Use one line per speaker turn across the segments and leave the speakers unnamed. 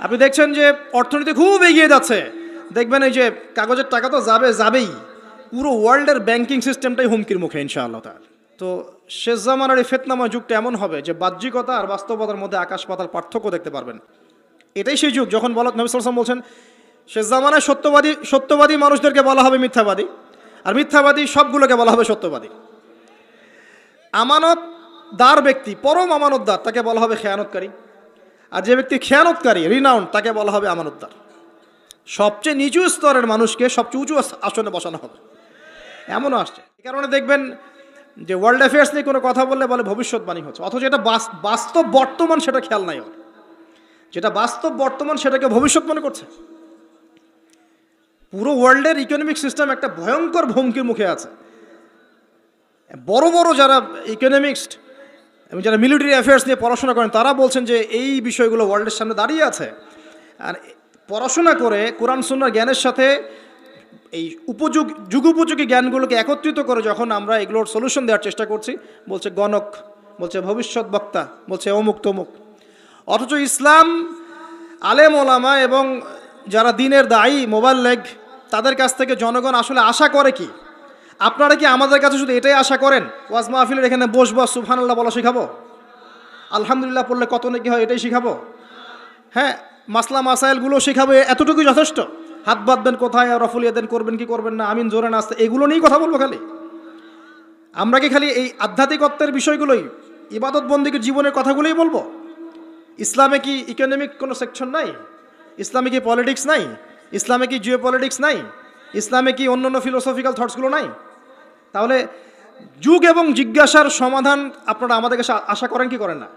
আপনি দেখছেন যে অর্থনীতি খুব এগিয়ে যাচ্ছে, দেখবেন এই যে কাগজের টাকা তো যাবেই, পুরো ওয়ার্ল্ডের ব্যাংকিং সিস্টেমটাই হুমকির মুখে ইনশাআল্লাহ তাআলা। তো শেষ জামানার এই ফিতনাময় যুগটা এমন হবে যে বাহ্যিকতা আর বাস্তবতার মধ্যে আকাশ পাতাল পার্থক্য দেখতে পারবেন। এটাই সেই যুগ যখন নবী সাল্লাল্লাহু আলাইহি ওয়াসাল্লাম বলছেন শেষ জামানায় সত্যবাদী মানুষদেরকে বলা হবে মিথ্যাবাদী, আর মিথ্যাবাদী সবগুলোকে বলা হবে সত্যবাদী। আমানতদার ব্যক্তি, পরম আমানতদার, তাকে বলা হবে খেয়ানতকারী, আর যে ব্যক্তি খেয়ানতকারী রিনাউন্ড, তাকে বলা হবে আমানতদার। সবচেয়ে নিচু স্তরের মানুষকে সবচেয়ে উঁচু আসনে বসানো হবে, এমনও আসছে। এই কারণে দেখবেন যে ওয়ার্ল্ড অ্যাফেয়ার্স নিয়ে কোনো কথা বললে বলে ভবিষ্যৎবাণী হচ্ছে, অথচ এটা বাস্তব বর্তমান, সেটা খেয়াল নাই ওর। যেটা বাস্তব বর্তমান সেটাকে ভবিষ্যৎ মনে করছে। পুরো ওয়ার্ল্ডের ইকোনমিক সিস্টেম একটা ভয়ঙ্কর হুমকির মুখে আছে। বড় বড় যারা ইকোনমিক্সট এবং যারা মিলিটারি অ্যাফেয়ার্স নিয়ে পড়াশোনা করেন, তারা বলছেন যে এই বিষয়গুলো ওয়ার্ল্ডের সামনে দাঁড়িয়ে আছে। আর পড়াশোনা করে কোরআন সুন্নাহর জ্ঞানের সাথে এই যুগোপযোগী জ্ঞানগুলোকে একত্রিত করে যখন আমরা এগুলোর সলিউশন দেওয়ার চেষ্টা করছি, বলছে গণক, বলছে ভবিষ্যৎ বক্তা, বলছে অমুক তমুক। অথচ ইসলাম, আলেম ওলামা এবং যারা দিনের দায়ী মোবাল্লেগ, তাদের কাছ থেকে জনগণ আসলে আশা করে কি? আপনারা কি আমাদের কাছে শুধু এটাই আশা করেন ওয়াজ মাহফিলের এখানে বসবো, সুবহানাল্লাহ বলা শিখাবো, আলহামদুলিল্লাহ পড়লে কত নাকি হয় এটাই শিখাবো, হ্যাঁ মাসলা মাসাইলগুলো শিখাবো, এতটুকুই যথেষ্ট? হাত বাঁধবেন কোথায়, রফুলিয়া দেন করবেন কি করবেন না, আমিন জোরে না আসতে, এগুলো নিয়েই কথা বলবো খালি? আমরা কি খালি এই আধ্যাত্মিকত্বের বিষয়গুলোই, ইবাদত বন্দিগির জীবনের কথাগুলোই বলবো? ইসলামে কি ইকোনমিক কোনো সেকশন নাই? ইসলামে কি পলিটিক্স নাই? ইসলামে কি জিও পলিটিক্স নাই? ইসলামে কি অন্য অন্য ফিলোসফিক্যাল থটসগুলো নাই? তাহলে যুগ এবং জিজ্ঞাসার সমাধান আপনারা আমাদের কাছে আশা করেন কি করেন না?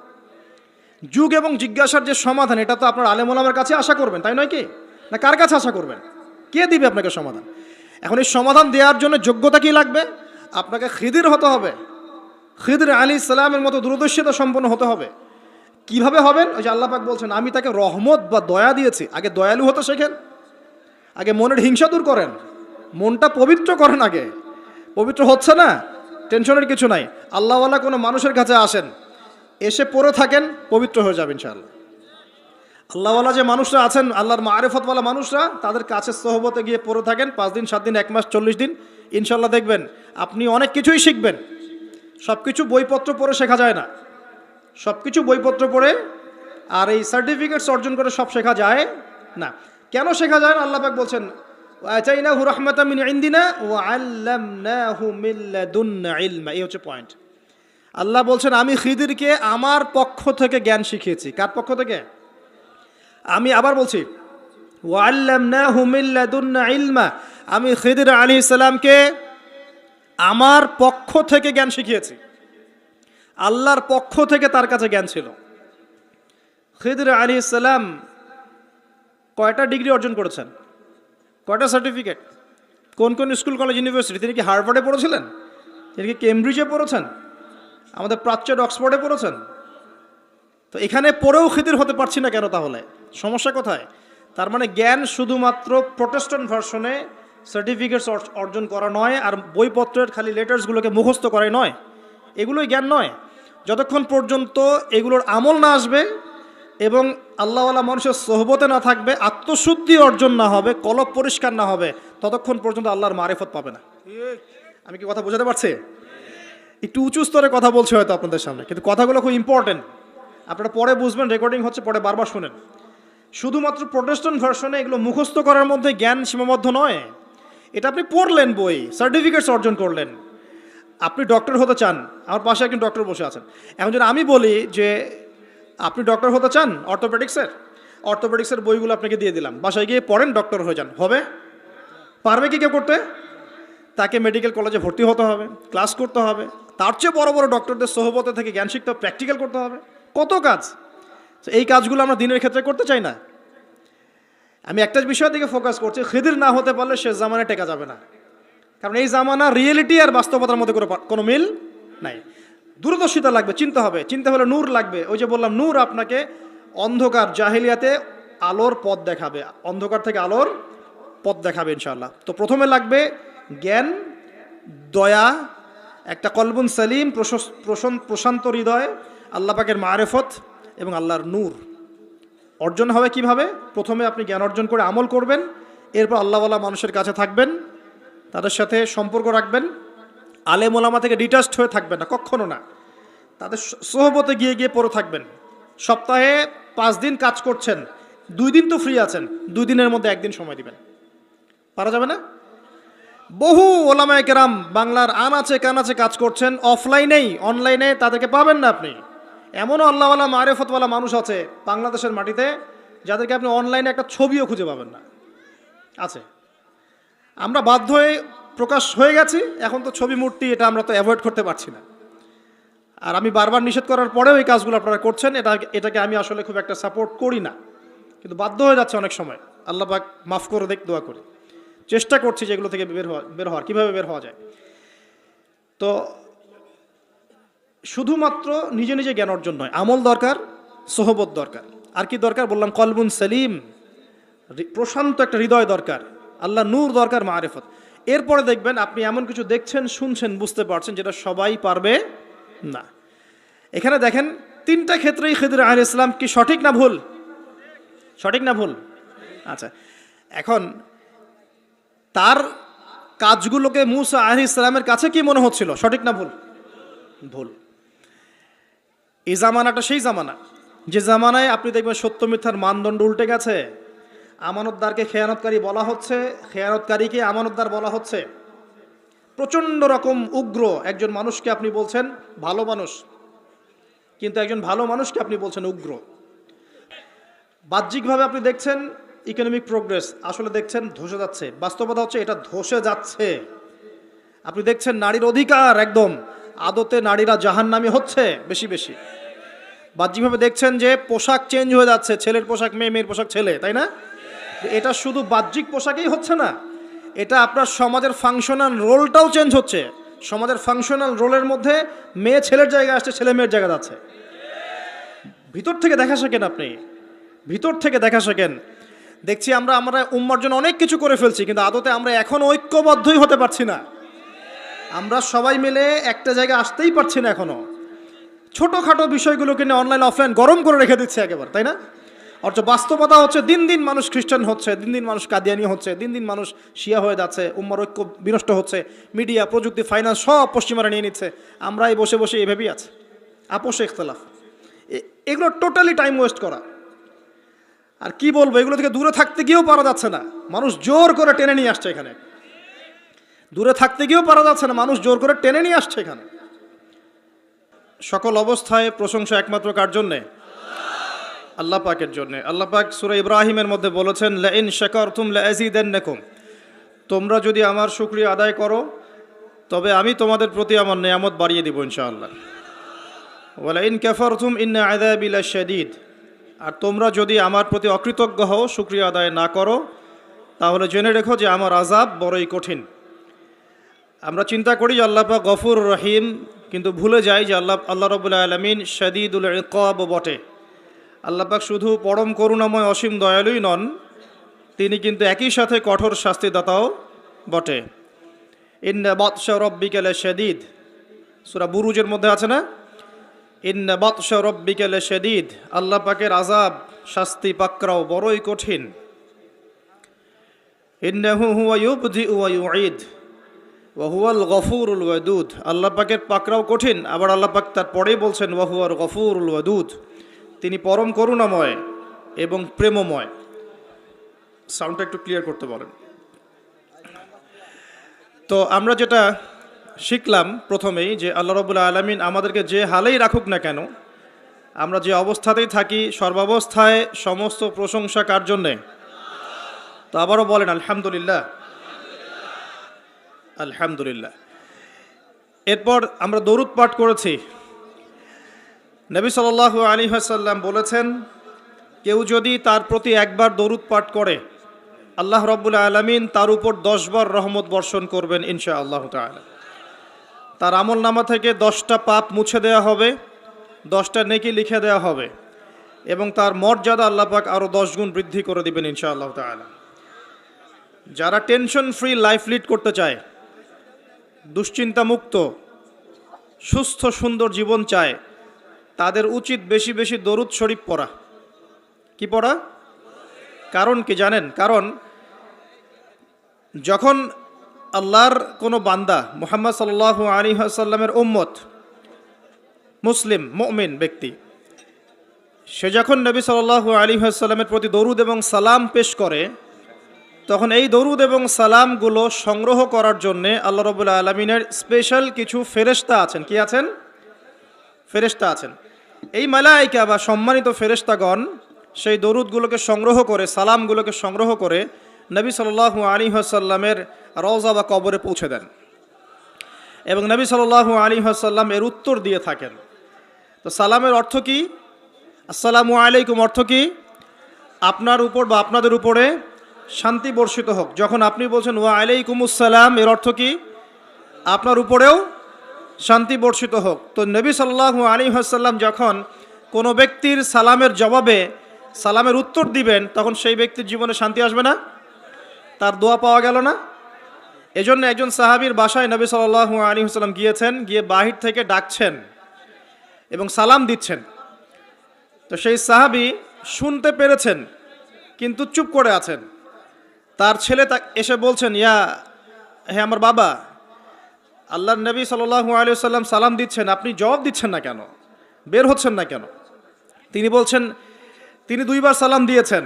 যুগ এবং জিজ্ঞাসার যে সমাধান, এটা তো আপনার আলেম ওলামার কাছে আশা করবেন, তাই নয় কি? না কার কাছে আশা করবেন? কে দিবে আপনাকে সমাধান? এখন এই সমাধান দেওয়ার জন্য যোগ্যতা কি লাগবে? আপনাকে খিদির হতে হবে, খিদির আলাইহিস সালামের মতো দূরদর্শিতা সম্পন্ন হতে হবে। কিভাবে হবেন? ওই যে আল্লাহ পাক বলছেন আমি তাকে রহমত বা দয়া দিয়েছি। আগে দয়ালু হতে শেখেন, আগে মনের হিংসা দূর করেন, মনটা পবিত্র করেন। আগে পবিত্র হচ্ছে না, টেনশনের কিছু নাই। আল্লাহওয়ালা কোনো মানুষের কাছে আসেন, এসে পড়ে থাকেন, পবিত্র হয়ে যাবেন ইনশাআল্লাহ। আল্লাহওয়ালা যে মানুষরা আছেন, আল্লাহর মারিফতওয়ালা মানুষরা, তাদের কাছে সোহবতে গিয়ে পড়ে থাকেন 5 দিন 7 দিন 1 মাস 40 দিন, ইনশাআল্লাহ দেখবেন আপনি অনেক কিছুই শিখবেন। সব কিছু বইপত্র পড়ে শেখা যায় না, সব কিছু বইপত্র পড়ে আর এই সার্টিফিকেটস অর্জন করে সব শেখা যায় না। কেন শেখা যায় না? আল্লাহ পাক বলছেন আতাইনাহু রাহমাতাম মিন ইনদিনা ওয়া আল্লামনাহু মিন লাদুন্না ইলমা। এই হচ্ছে পয়েন্ট। আল্লাহ বলছেন আমি খিদিরকে আমার পক্ষ থেকে জ্ঞান শিখিয়েছি। কার পক্ষ থেকে? আমি আবার বলছি ওয়া আল্লামনাহু মিন লাদুন্না ইলমা, আমি খিদির আলাইহিস সালামকে আমার পক্ষ থেকে জ্ঞান শিখিয়েছি। আল্লাহর পক্ষ থেকে তার কাছে জ্ঞান ছিল। খিদির আলাইহিস সালাম কয়টা ডিগ্রি অর্জন করেছেন? কয়টা সার্টিফিকেট? কোন কোন স্কুল কলেজ ইউনিভার্সিটি? তিনি কি হার্ভার্ডে পড়েছিলেন? তিনি কি কেমব্রিজে পড়েছেন? আমাদের প্রাচ্যের অক্সফোর্ডে পড়েছেন? তো এখানে পড়েও খিদির হতে পারছি না কেন? তাহলে সমস্যা কোথায়? তার মানে জ্ঞান শুধুমাত্র প্রোটেস্ট্যান্ট ভার্সনে সার্টিফিকেটস অর্জন করা নয়, আর বইপত্রের খালি লেটার্সগুলোকে মুখস্থ করাই নয়, এগুলোই জ্ঞান নয়। যতক্ষণ পর্যন্ত এগুলোর আমল না আসবে এবং আল্লাহওয়ালা মানুষের সোহবতে না থাকবে, আত্মশুদ্ধি অর্জন না হবে, কলব পরিষ্কার না হবে, ততক্ষণ পর্যন্ত আল্লাহর মারিফত পাবে না। আমি কি কথা বোঝাতে পারছি? একটু উঁচু স্তরে কথা বলছি হয়তো আপনাদের সামনে, কিন্তু কথাগুলো খুব ইম্পর্টেন্ট। আপনারা পরে বুঝবেন, রেকর্ডিং হচ্ছে, পরে বারবার শুনেন। শুধুমাত্র প্রোটেস্ট্যান্ট ভার্সনে এগুলো মুখস্থ করার মধ্যে জ্ঞান সীমাবদ্ধ নয়। এটা আপনি পড়লেন বই, সার্টিফিকেটস অর্জন করলেন। আপনি ডক্টর হতে চান, আমার পাশে একজন ডক্টর বসে আছেন। এখন যদি আমি বলি যে আপনি ডক্টর হতে চান অর্থোপেডিক্সের বইগুলো আপনাকে দিয়ে দিলাম, বাসায় গিয়ে পড়েন, ডক্টর হয়ে যান, হবে? পারবে কি কেউ করতে? তাকে মেডিকেল কলেজে ভর্তি হতে হবে, ক্লাস করতে হবে, তার চেয়ে বড় বড় ডক্টরদের সোহবতে থেকে জ্ঞান শিখতে হবে, প্র্যাকটিক্যাল করতে হবে, কত কাজ। এই কাজগুলো আমরা দিনের ক্ষেত্রে করতে চাই না। আমি একটা বিষয়ের দিকে ফোকাস করছি, খিদির না হতে পারলে সে জামানায় টেকা যাবে না। কারণ এই জামানা রিয়েলিটি আর বাস্তবতার মধ্যে কোনো মিল নাই। দূরদর্শিতা লাগবে, চিন্তা হবে, চিন্তা হলে নূর লাগবে। ওই যে বললাম, নূর আপনাকে অন্ধকার জাহিলিয়াতে আলোর পথ দেখাবে, অন্ধকার থেকে আলোর পথ দেখাবে ইনশাআল্লাহ। তো প্রথমে লাগবে জ্ঞান, দয়া, একটা কলবুন সালিম, প্রশান্ত হৃদয়, আল্লাহ পাকের মারিফত এবং আল্লাহর নূর। অর্জন হবে কিভাবে? প্রথমে আপনি জ্ঞান অর্জন করে আমল করবেন, এরপর আল্লাহওয়ালা মানুষের কাছে থাকবেন, তাদের সাথে সম্পর্ক রাখবেন, আলেম ওলামা থেকে ডিটাচড হয়ে থাকবেন না, কখনো না। তাদের সোহবতে গিয়ে গিয়ে পড়ে থাকবেন। সপ্তাহে 5 দিন কাজ করছেন, 2 দিন তো ফ্রি আছেন, 2 দিনের মধ্যে 1 দিন সময় দিবেন। পারা যাবে না? বহু ওলামায়ে কেরাম বাংলার আনাচে কানাচে কাজ করছেন, অফলাইনেই, অনলাইনে তাদেরকে পাবেন না আপনি। এমনও আল্লাহওয়ালা মারেফতওয়ালা মানুষ আছে বাংলাদেশের মাটিতে, যাদেরকে আপনি অনলাইনে একটা ছবিও খুঁজে পাবেন না। আছে। আমরা বাধ্য হয়ে প্রকাশ হয়ে গেছি, এখন তো ছবি মূর্তি এটা আমরা তো অ্যাভয়েড করতে পারছি না। আর আমি বারবার নিষেধ করার পরেও এই কাজগুলো আপনারা করছেন, এটাকে আমি আসলে খুব একটা সাপোর্ট করি না, কিন্তু বাধ্য হয়ে যাচ্ছে অনেক সময়। আল্লাহ পাক মাফ করে দেখ, দোয়া করি। চেষ্টা করছি যে এগুলো থেকে বের হওয়ার, কীভাবে বের হওয়া যায়। তো শুধুমাত্র নিজে নিজে জ্ঞান অর্জন নয়, আমল দরকার, সোহবত দরকার। আর কি দরকার বললাম? কলবুন সেলিম, প্রশান্ত একটা হৃদয় দরকার, আল্লাহ নূর দরকার, মারিফত। এরপরে দেখবেন আপনি এমন কিছু দেখছেন, শুনছেন, বুঝতে পারছেন যেটা সবাই পারবে না। এখানে দেখেন 3টা ক্ষেত্রেই খিদর আলাইহিস সালাম কি সঠিক না ভুল? সঠিক না ভুল? আচ্ছা, এখন তার কাজগুলোকে মূসা আলাইহিস সালামের কাছে কি মনে হচ্ছিল? সঠিক না ভুল? ভুল। এই জামানাটা সেই জামানা যে জামানায় আপনি দেখবেন সত্য মিথ্যার মানদণ্ড উল্টে গেছে। আমানতদারকে খেয়ানতকারী বলা হচ্ছে, খেয়ানতকারীকে আমানতদার বলা হচ্ছে। প্রচণ্ড রকম উগ্র একজন মানুষকে আপনি বলছেন ভালো মানুষ, কিন্তু একজন ভালো মানুষকে আপনি বলছেন উগ্র। বাহ্যিকভাবে আপনি দেখছেন ইকোনমিক প্রোগ্রেস, আসলে দেখছেন ধসে যাচ্ছে। বাস্তবতা হচ্ছে এটা ধসে যাচ্ছে। আপনি দেখছেন নারীর অধিকার একদম, আদতে নারীরা জাহান্নামী হচ্ছে বেশি বেশি। বাহ্যিকভাবে দেখছেন যে পোশাক চেঞ্জ হয়ে যাচ্ছে, ছেলের পোশাক মেয়ে, মেয়ের পোশাক ছেলে, তাই না? এটা শুধু বাহ্যিক পোশাকেই হচ্ছে না, এটা আপনার সমাজের ফাংশনাল রোলটাও চেঞ্জ হচ্ছে। সমাজের ফাংশনাল রোলের মধ্যে মেয়ে ছেলের জায়গায় আসছে, ছেলে মেয়ের জায়গা যাচ্ছে। ভিতর থেকে দেখা শেখেন আপনি, ভিতর থেকে দেখা শেখেন। দেখছি আমরা উম্মার জন্য অনেক কিছু করে ফেলছি, কিন্তু আদতে আমরা এখনও ঐক্যবদ্ধই হতে পারছি না। আমরা সবাই মিলে একটা জায়গায় আসতেই পারছি না এখনো। ছোটোখাটো বিষয়গুলোকে নিয়ে অনলাইন অফলাইন গরম করে রেখে দিচ্ছে একেবারে, তাই না? অথচ বাস্তবতা হচ্ছে দিন দিন মানুষ খ্রিস্টান হচ্ছে, দিন দিন মানুষ কাদিয়ানি হচ্ছে, দিন দিন মানুষ শিয়া হয়ে যাচ্ছে, উম্মার ঐক্য বিনষ্ট হচ্ছে। মিডিয়া, প্রযুক্তি, ফাইন্যান্স সব পশ্চিমারা নিয়ে নিচ্ছে। আমরাই বসে বসে এভাবেই আছি, আপোষে ইখতিলাফ। এগুলো টোটালি টাইম ওয়েস্ট করা। আর কি বলবো, এগুলো থেকে দূরে থাকতে গিয়েও পারা যাচ্ছে না, মানুষ জোর করে টেনে নিয়ে আসছে এখানে। দূরে থাকতে গিয়েও পারা যাচ্ছে না, মানুষ জোর করে টেনে নিয়ে আসছে এখানে। সকল অবস্থায় প্রশংসা একমাত্র কার জন্যে? আল্লাহ পাকের জন্যে। আল্লাহ পাক সূরা ইব্রাহিমের মধ্যে বলেছেন, লা ইন শাকারতুম লা আযীদান্নাকুম, তোমরা যদি আমার শুকরিয়া আদায় করো তবে আমি তোমাদের প্রতি আমার নিয়ামত বাড়িয়ে দিব ইনশাআল্লাহ। ওয়া লা ইন কাফারতুম ইন্না আযাবি লাশাদীদ, আর তোমরা যদি আমার প্রতি অকৃতজ্ঞ হও, শুকরিয়া আদায় না করো, তাহলে জেনে রেখো যে আমার আযাব বড়ই কঠিন। আমরা চিন্তা করি যে আল্লাহ পাক গফুর রহিম, কিন্তু ভুলে যাই যে আল্লাহ রাব্বুল আলামিন শাদীদুল ইকাব বটে। আল্লাহ পাক শুধু পরম করুণাময় অসীম দয়ালুই নন, তিনি কিন্তু একই সাথে কঠোর শাস্তিদাতাও বটে। ইন্না বাতশা রাব্বিকা লাশাদীদ, সূরা বুরুজের মধ্যে আছে না? ইন্না বাতশা রাব্বিকা লাশাদীদ, আল্লাহ পাকের আযাব, শাস্তি, পাকড়াও বড়ই কঠিন। ইন্নাহু হুয়া ইউবদিউ ওয়া ইউঈদ ওয়া হুয়াল গফুরুল ওয়াদুদ, আল্লাহ পাকের পাকড়াও কঠিন, আবার আল্লাহ পাক তার পরেই বলছেন ওয়া হুয়াল গফুরুল ওয়াদুদ, তিনি পরম করুণাময় এবং প্রেমময়। সাউন্ডটা একটু ক্লিয়ার করতে বলেন। তো আমরা যেটা শিখলাম প্রথমেই, যে আল্লাহ রাব্বুল আলামিন আমাদেরকে যে হালেই রাখুক না কেন, আমরা যে অবস্থাতেই থাকি, সর্বাবস্থায় সমস্ত প্রশংসা কার জন্যে? তো আবারও বলেন আলহামদুলিল্লাহ, আলহামদুলিল্লাহ। এরপর আমরা দরুদ পাঠ করেছি। নবী সাল্লাল্লাহু আলাইহি ওয়াসাল্লাম বলেছেন, কেউ যদি তার প্রতি একবার দরুদ পাঠ করে, আল্লাহ রাব্বুল আলামিন তার উপর 10 বার রহমত বর্ষণ করবেন ইনশাআল্লাহ তাআলা। তার আমল নামা থেকে 10টা পাপ মুছে দেওয়া হবে, 10টা নেকি লিখে দেওয়া হবে, এবং তার মর্যাদা আল্লাহ পাক আরও 10 গুণ বৃদ্ধি করে দিবেন ইনশাআল্লাহ তাআলা। যারা টেনশন ফ্রি লাইফ লিড করতে চায়, দুশ্চিন্তা মুক্ত সুস্থ সুন্দর জীবন চায়, তাদের উচিত বেশি বেশি দরুদ শরীফ পড়া। কি পড়া? কারণ কি জানেন? কারণ যখন আল্লাহর কোনো বান্দা মুহাম্মদ সাল্লাল্লাহু আলাইহি ওয়াসাল্লামের উম্মত, মুসলিম মুমিন ব্যক্তি, সে যখন নবী সাল্লাল্লাহু আলাইহি ওয়াসাল্লামের প্রতি দরুদ এবং সালাম পেশ করে, তখন এই দরুদ এবং সালামগুলো সংগ্রহ করার জন্যে আল্লাহ রাব্বুল আলামিনের স্পেশাল কিছু ফেরেশতা আছেন। কি আছেন? ফেরেশতা আছেন। এই মালায়েকা বা সম্মানিত ফেরেশতাগণ সেই দরুদগুলোকে সংগ্রহ করে, সালামগুলোকে সংগ্রহ করে নবী সাল্লাল্লাহু আলাইহি ওয়াসাল্লামের রওজা বা কবরে পৌঁছে দেন এবং নবী সাল্লাল্লাহু আলাইহি ওয়াসাল্লাম এর উত্তর দিয়ে থাকেন। তো সালামের অর্থ কি? আসসালামু আলাইকুম অর্থ কি? আপনার উপর বা আপনাদের উপরে শান্তি বর্ষিত হোক। যখন আপনি বলছেন ওয়া আলাইকুমুস সালাম, এর অর্থ কি? আপনার উপরেও শান্তি বর্ষিত হোক। তো নবী সাল্লাল্লাহু আলাইহি ওয়াসাল্লাম যখন কোনো ব্যক্তির সালামের জবাবে সালামের উত্তর দিবেন, তখন সেই ব্যক্তির জীবনে শান্তি আসবে না? তার দোয়া পাওয়া গেল না? এজন্য একজন সাহাবীর বাসায় নবী সাল্লাল্লাহু আলাইহি ওয়াসাল্লাম গিয়েছেন, গিয়ে বাহির থেকে ডাকছেন এবং সালাম দিচ্ছেন। তো সেই সাহাবী শুনতে পেরেছেন কিন্তু চুপ করে আছেন। তার ছেলে এসে বলছেন, হে আমার বাবা, আল্লাহর নবী সাল্লাল্লাহু আলাইহি ওয়াসাল্লাম সালাম দিচ্ছেন, আপনি জবাব দিচ্ছেন না কেন? বের হচ্ছেন না কেন? তিনি বলছেন, তিনি 2 বার সালাম দিয়েছেন,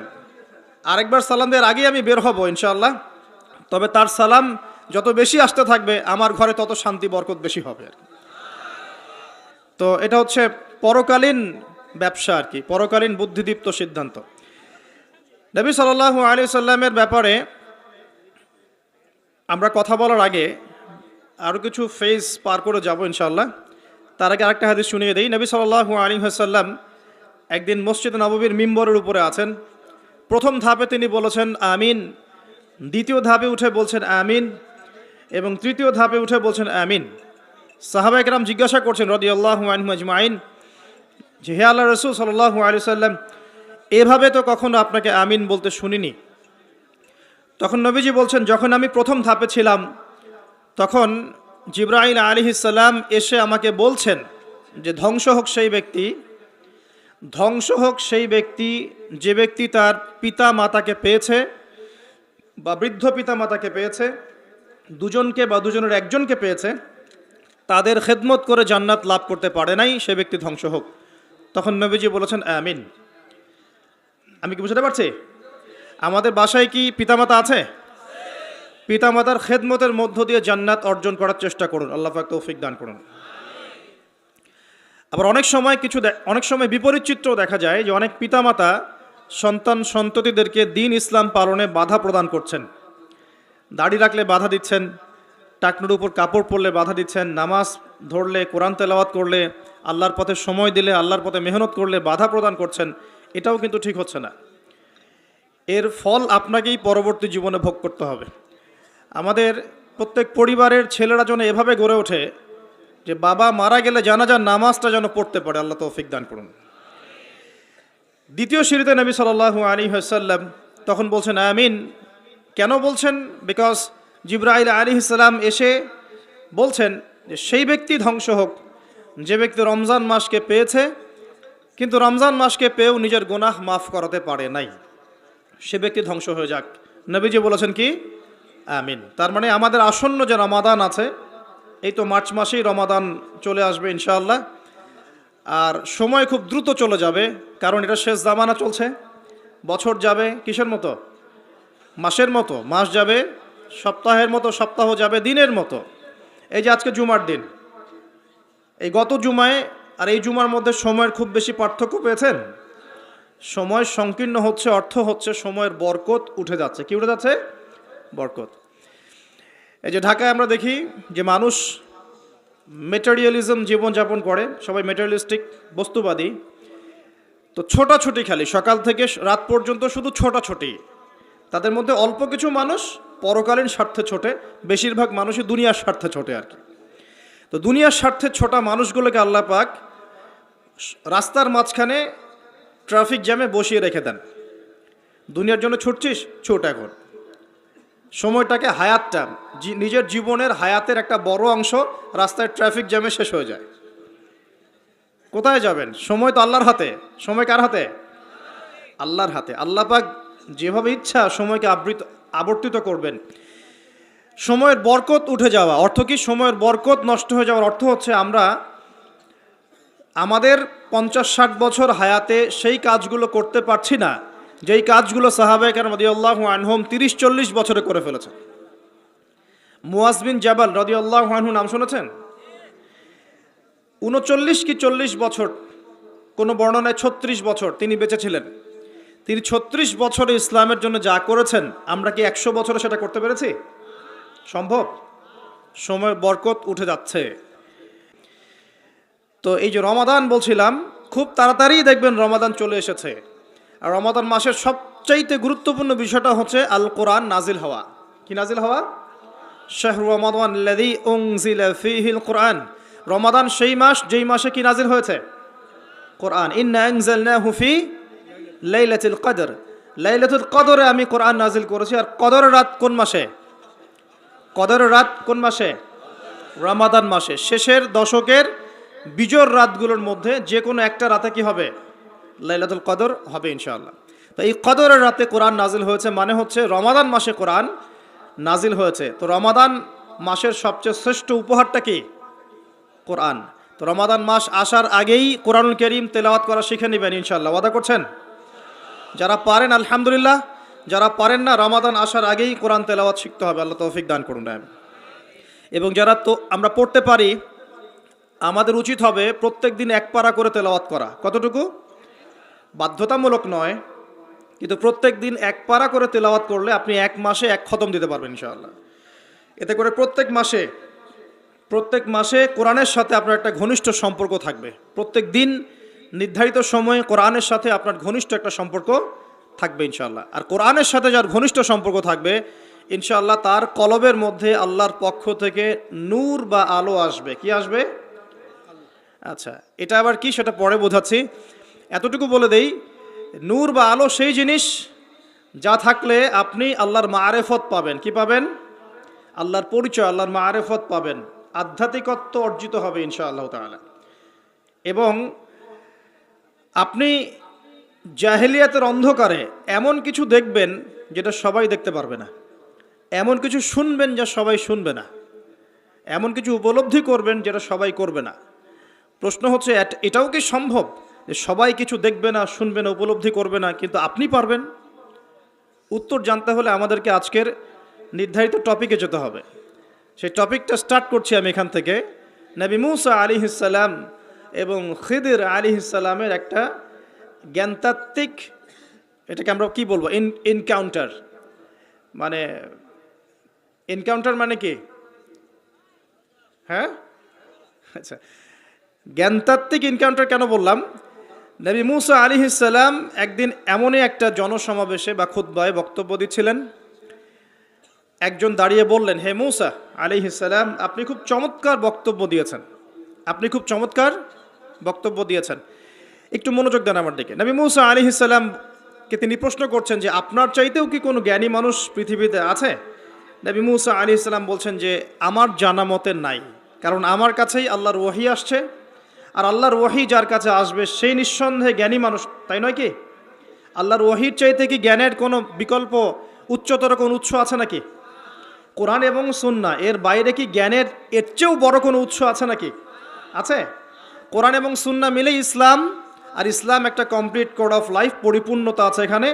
আরেকবার সালাম দেওয়ার আগেই আমি বের হব ইনশাআল্লাহ। তবে তার সালাম যত বেশি আসতে থাকবে আমার ঘরে তত শান্তি বরকত বেশি হবে। তো এটা হচ্ছে পরকালীন ব্যবসা আর কি, পরকালীন বুদ্ধিদীপ্ত সিদ্ধান্ত। নবী সাল্লাল্লাহু আলাইহি ওয়াসাল্লামের ব্যাপারে আমরা কথা বলার আগে আরও কিছু ফেজ পার করে যাব ইনশাআল্লাহ। তার আগে আরেকটা হাদিস শুনিয়ে দেই। নবী সাল্লাল্লাহু আলাইহি ওয়াসাল্লাম একদিন মসজিদ নববীর মিম্বরের উপরে আছেন। প্রথম ধাপে তিনি বলেছেন আমিন, দ্বিতীয় ধাপে উঠে বলছেন আমিন, এবং তৃতীয় ধাপে উঠে বলছেন আমিন। সাহাবায়ে কেরাম জিজ্ঞাসা করছেন রাদিয়াল্লাহু আনহুম আজমাইন, যে হে আল্লাহর রাসূল সাল্লাল্লাহু আলাইহি ওয়াসাল্লাম, এভাবে তো কখনো আপনাকে আমিন বলতে শুনিনি। তখন নবীজি বলছেন, যখন আমি প্রথম ধাপে ছিলাম তখন জিবরাইল আলাইহিস সালাম এসে আমাকে বলছেন যে ধ্বংস হোক সেই ব্যক্তি, ধ্বংস হোক সেই ব্যক্তি যে ব্যক্তি তার পিতা মাতাকে পেয়েছে বা বৃদ্ধ পিতা মাতাকে পেয়েছে, দুজনকে বা দুজনের একজনকে পেয়েছে, তাদের খেদমত করে জান্নাত লাভ করতে পারে নাই, সে ব্যক্তি ধ্বংস হোক। তখন নবীজি বলেছেন আমিন। আমি কি বুঝতে পারছি? আমাদের বাসায় কি পিতামাতা আছে? পিতামাতার খেদমতের মধ্য দিয়ে জান্নাত অর্জন করার চেষ্টা করুন, আল্লাহ পাক তৌফিক দান করুন। আবার অনেক সময় বিপরীত চিত্রও দেখা যায় যে অনেক পিতামাতা সন্ততিদেরকে দ্বীন ইসলাম পালনে বাধা প্রদান করছেন। দাড়ি রাখলে বাধা দিচ্ছেন, টাকনুর উপর কাপড় পরলে বাধা দিচ্ছেন, নামাজ ধরলে, কোরআন তেলাওয়াত করলে, আল্লাহর পথে সময় দিলে, আল্লাহর পথে মেহনত করলে বাধা প্রদান করছেন। এটাও কিন্তু ঠিক হচ্ছে না। এর ফল আপনাকেই পরবর্তী জীবনে ভোগ করতে হবে। আমাদের প্রত্যেক পরিবারের ছেলেরা যেন এভাবে গড়ে ওঠে যে বাবা মারা গেলে জানাজার নামাজটা যেন পড়তে পারে, আল্লাহ তৌফিক দান করুন। দ্বিতীয় সিঁড়িতে নবী সাল্লাল্লাহু আলাইহি ওয়াসাল্লাম তখন বলছেন আমিন। কেন বলছেন? বিকজ জিবরাইল আলাইহিস সালাম এসে বলছেন যে সেই ব্যক্তি ধ্বংস হোক যে ব্যক্তি রমজান মাসকে পেয়েছে কিন্তু রমজান মাসকে পেয়েও নিজের গুনাহ মাফ করাতে পারে নাই, সে ব্যক্তি ধ্বংস হয়ে যাক। নবীজি বলেছেন কি? আমিন। তার মানে আমাদের আসন্ন যে রমাদান আছে, এই তো মার্চ মাসেই রমাদান চলে আসবে ইনশাআল্লাহ, আর সময় খুব দ্রুত চলে যাবে, কারণ এটা শেষ জামানা চলছে। বছর যাবে কিসের মতো? মাসের মতো। মাস যাবে সপ্তাহের মতো, সপ্তাহ যাবে দিনের মতো। এই যে আজকে জুমার দিন, এই গত জুমায় আর এই জুমার মধ্যে সময়ের খুব বেশি পার্থক্য পেয়েছেন? সময় সংকীর্ণ হচ্ছে, অর্থ হচ্ছে সময়ের বরকত উঠে যাচ্ছে। কি উঠে যাচ্ছে? বরকত। এই যে ঢাকায় আমরা দেখি যে মানুষ মেটেরিয়ালিজম জীবনযাপন করে, সবাই মেটেরিয়ালিস্টিক, বস্তুবাদী। তো ছোটাছুটি খালি সকাল থেকে রাত পর্যন্ত শুধু ছোটাছুটি। তাদের মধ্যে অল্প কিছু মানুষ পরকালীন স্বার্থে ছোটে, বেশিরভাগ মানুষই দুনিয়ার স্বার্থে ছোটে আর কি। তো দুনিয়ার স্বার্থে ছোটা মানুষগুলোকে আল্লাহ পাক রাস্তার মাঝখানে ট্রাফিক জ্যামে বসিয়ে রেখে দেন। দুনিয়ার জন্য ছুটছিস, ছুট এখন। সময়টাকে হায়াতটা, নিজের জীবনের হায়াতের একটা বড় অংশ রাস্তায় ট্রাফিক জ্যামে শেষ হয়ে যায়। কোথায় যাবেন? সময় তো আল্লাহর হাতে। সময় কার হাতে? আল্লাহর হাতে। আল্লাহ পাক যেভাবে ইচ্ছা সময়কে আবর্তিত করবেন। সময়ের বরকত উঠে যাওয়া অর্থ কি? সময়ের বরকত নষ্ট হয়ে যাওয়ার অর্থ হচ্ছে আমরা আমাদের 50-60 বছর হায়াতে সেই কাজগুলো করতে পারছি না যেই কাজগুলো সাহাবায়ে কেরাম রাদিয়াল্লাহু আনহুম 30-40 বছরে করে ফেলেছেন। মুয়াজ বিন জাবাল রাদিয়াল্লাহু আনহু নাম শুনেছেন? 39 কি 40 বছর, কোনো বর্ণনায় 36 বছর তিনি বেঁচে ছিলেন। তিনি 36 বছরে ইসলামের জন্য যা করেছেন, আমরা কি 100 বছরে সেটা করতে পেরেছি? সম্ভব? সময়ের বরকত উঠে যাচ্ছে। তো এই যে রমাদান বলছিলাম, খুব তাড়াতাড়ি দেখবেন রমাদান চলে এসেছে। আর রমাদান মাসের সবচাইতে গুরুত্বপূর্ণ বিষয়টা হচ্ছে আল কোরআন নাজিল হওয়া। কি নাজিল হওয়া? শাহরু রমাদান আল্লাযী উনজিলা ফীহিল কোরআন। রমাদান সেই মাস যেই মাসে কি নাজিল হয়েছে? কোরআন। ইন্না আনজালনাহু ফি লাইলাতুল কদর। লাইলাতুল কদরে আমি কোরআন নাজিল করেছি। আর কদরের রাত কোন মাসে? কদরের রাত কোন মাসে? রমাদান মাসে। শেষের দশকের বিজোড় রাতগুলোর মধ্যে যে কোনো একটা রাতে কি হবে? লাইলাতুল কদর হবে ইনশাআল্লাহ। তো এই কদরের রাতে কোরআন নাজিল হয়েছে, মানে হচ্ছে রমাদান মাসে কোরআন নাজিল হয়েছে। তো রমাদান মাসের সবচেয়ে শ্রেষ্ঠ উপহারটা কি? কোরআন। তো রমাদান মাস আসার আগেই কোরআনুল কারীম তেলাওয়াত করা শিখে নেবেন ইনশাআল্লাহ। ওয়াদা করছেন? যারা পারেন আলহামদুলিল্লাহ, যারা পারেন না রমাদান আসার আগেই কোরআন তেলাওয়াত শিখতে হবে। আল্লাহ তৌফিক দান করুন। এবং যারা তো আমরা পড়তে পারি, আমাদের উচিত হবে প্রত্যেক দিন এক পারা করে তেলাওয়াত করা। কতটুকু? বাধ্যতামূলক নয়, কিন্তু প্রত্যেক দিন এক পারা করে তেলাওয়াত করলে আপনি এক মাসে এক খতম দিতে পারবেন ইনশাআল্লাহ। এতে করে প্রত্যেক মাসে কোরআনের সাথে আপনার একটা ঘনিষ্ঠ সম্পর্ক থাকবে। প্রত্যেক দিন নির্ধারিত সময়ে কোরআনের সাথে আপনার ঘনিষ্ঠ একটা সম্পর্ক থাকবে ইনশাআল্লাহ। আর কোরআনের সাথে যার ঘনিষ্ঠ সম্পর্ক থাকবে ইনশাআল্লাহ, তার কলবের মধ্যে আল্লাহর পক্ষ থেকে নূর বা আলো আসবে। কি আসবে? আচ্ছা, এটা আবার কি সেটা পরে বোঝাচ্ছি। এতটুকু বলে দেই, নূর বা আলো সেই জিনিস যা থাকলে আপনি আল্লাহর মাআরিফত পাবেন। কি পাবেন? আল্লাহর পরিচয়, আল্লাহর মাআরিফত পাবেন, আধ্যাত্মিকত্ব অর্জিত হবে ইনশাআল্লাহ তাআলা। এবং আপনি জাহেলিয়াতের অন্ধকারে এমন কিছু দেখবেন যেটা সবাই দেখতে পারবে না, এমন কিছু শুনবেন যা সবাই শুনবে না, এমন কিছু উপলব্ধি করবেন যেটা সবাই করবে না। প্রশ্ন হচ্ছে, এটাও কি সম্ভব যে সবাই কিছু দেখবে না, শুনবে না, উপলব্ধি করবে না, কিন্তু আপনি পারবেন? উত্তর জানতে হলে আমাদেরকে আজকের নির্ধারিত টপিকে যেতে হবে। সেই টপিকটা স্টার্ট করছি আমি এখান থেকে। নবী মূসা আলাইহিস সালাম এবং খিদির আলাইহিস সালামের একটা জ্ঞানতাত্ত্বিক, এটাকে আমরা কি বলবো, এনকাউন্টার। মানে এনকাউন্টার মানে কি? হ্যাঁ, আচ্ছা, জ্ঞানতাত্ত্বিক এনকাউন্টার কেন বললাম? নবী মূসা আলাইহিস সালাম একদিন এমনই একটা জনসমাবেশে বা খুতবায় বক্তব্য দিচ্ছিলেন। একজন দাঁড়িয়ে বললেন, হে মূসা আলাইহিস সালাম, আপনি খুব চমৎকার বক্তব্য দিয়েছেন, আপনি খুব চমৎকার বক্তব্য দিয়েছেন, একটু মনোযোগ দেন আমার দিকে। নবী মূসা আলাইহিস সালামকে তিনি প্রশ্ন করছেন যে আপনার চাইতেও কি কোনো জ্ঞানী মানুষ পৃথিবীতে আছে? নবী মূসা আলাইহিস সালাম বলছেন যে আমার জানা মতে নাই, কারণ আমার কাছেই আল্লাহর ওহী আসছে, আর আল্লাহর ওহী যার কাছে আসবে সেই নিঃসন্দেহে জ্ঞানী মানুষ, তাই নয় কি? আল্লাহর ওহীর চাইতে কি জ্ঞানের কোনো বিকল্প উচ্চতর কোনো উৎস আছে নাকি? কোরআন এবং সুন্নাহ এর বাইরে কি জ্ঞানের এর চেয়েও বড় কোনো উৎস আছে নাকি? আছে? কোরআন এবং সুন্নাহ মিলে ইসলাম, আর ইসলাম একটা কমপ্লিট কোড অফ লাইফ, পরিপূর্ণতা আছে এখানে।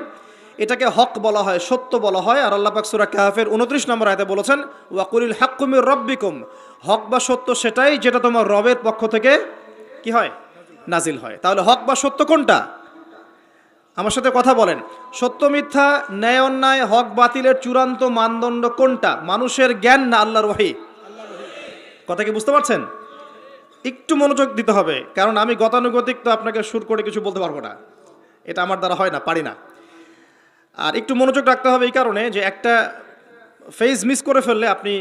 এটাকে হক বলা হয়, সত্য বলা হয়। আর আল্লাহ পাক সূরা কাহফের 29 নম্বর আয়াতে বলেছেন, ওয়াকুলিল হাক্কু মির রাব্বিকুম, হক বা সত্য সেটাই যেটা তোমার রবের পক্ষ থেকে কি হয়? নাজিল হয়। তাহলে হক বা সত্য কোনটা? আমার সাথে কথা বলেন। সত্য মিথ্যা, ন্যায় অন্যায়, হক বাতিলের চূড়ান্ত মানদণ্ড কোনটা? মানুষের জ্ঞান না আল্লাহর ওহী? কথা কি বুঝতে পারছেন? একটু মনোযোগ দিতে হবে, কারণ আমি গতানুগতিক তো আপনাকে সুর করে কিছু বলতে পারবো না, এটা আমার দ্বারা হয় না, পারি না। আর একটু মনোযোগ রাখতে হবে এই কারণে যে একটা ফেজ মিস করে ফেললে আপনি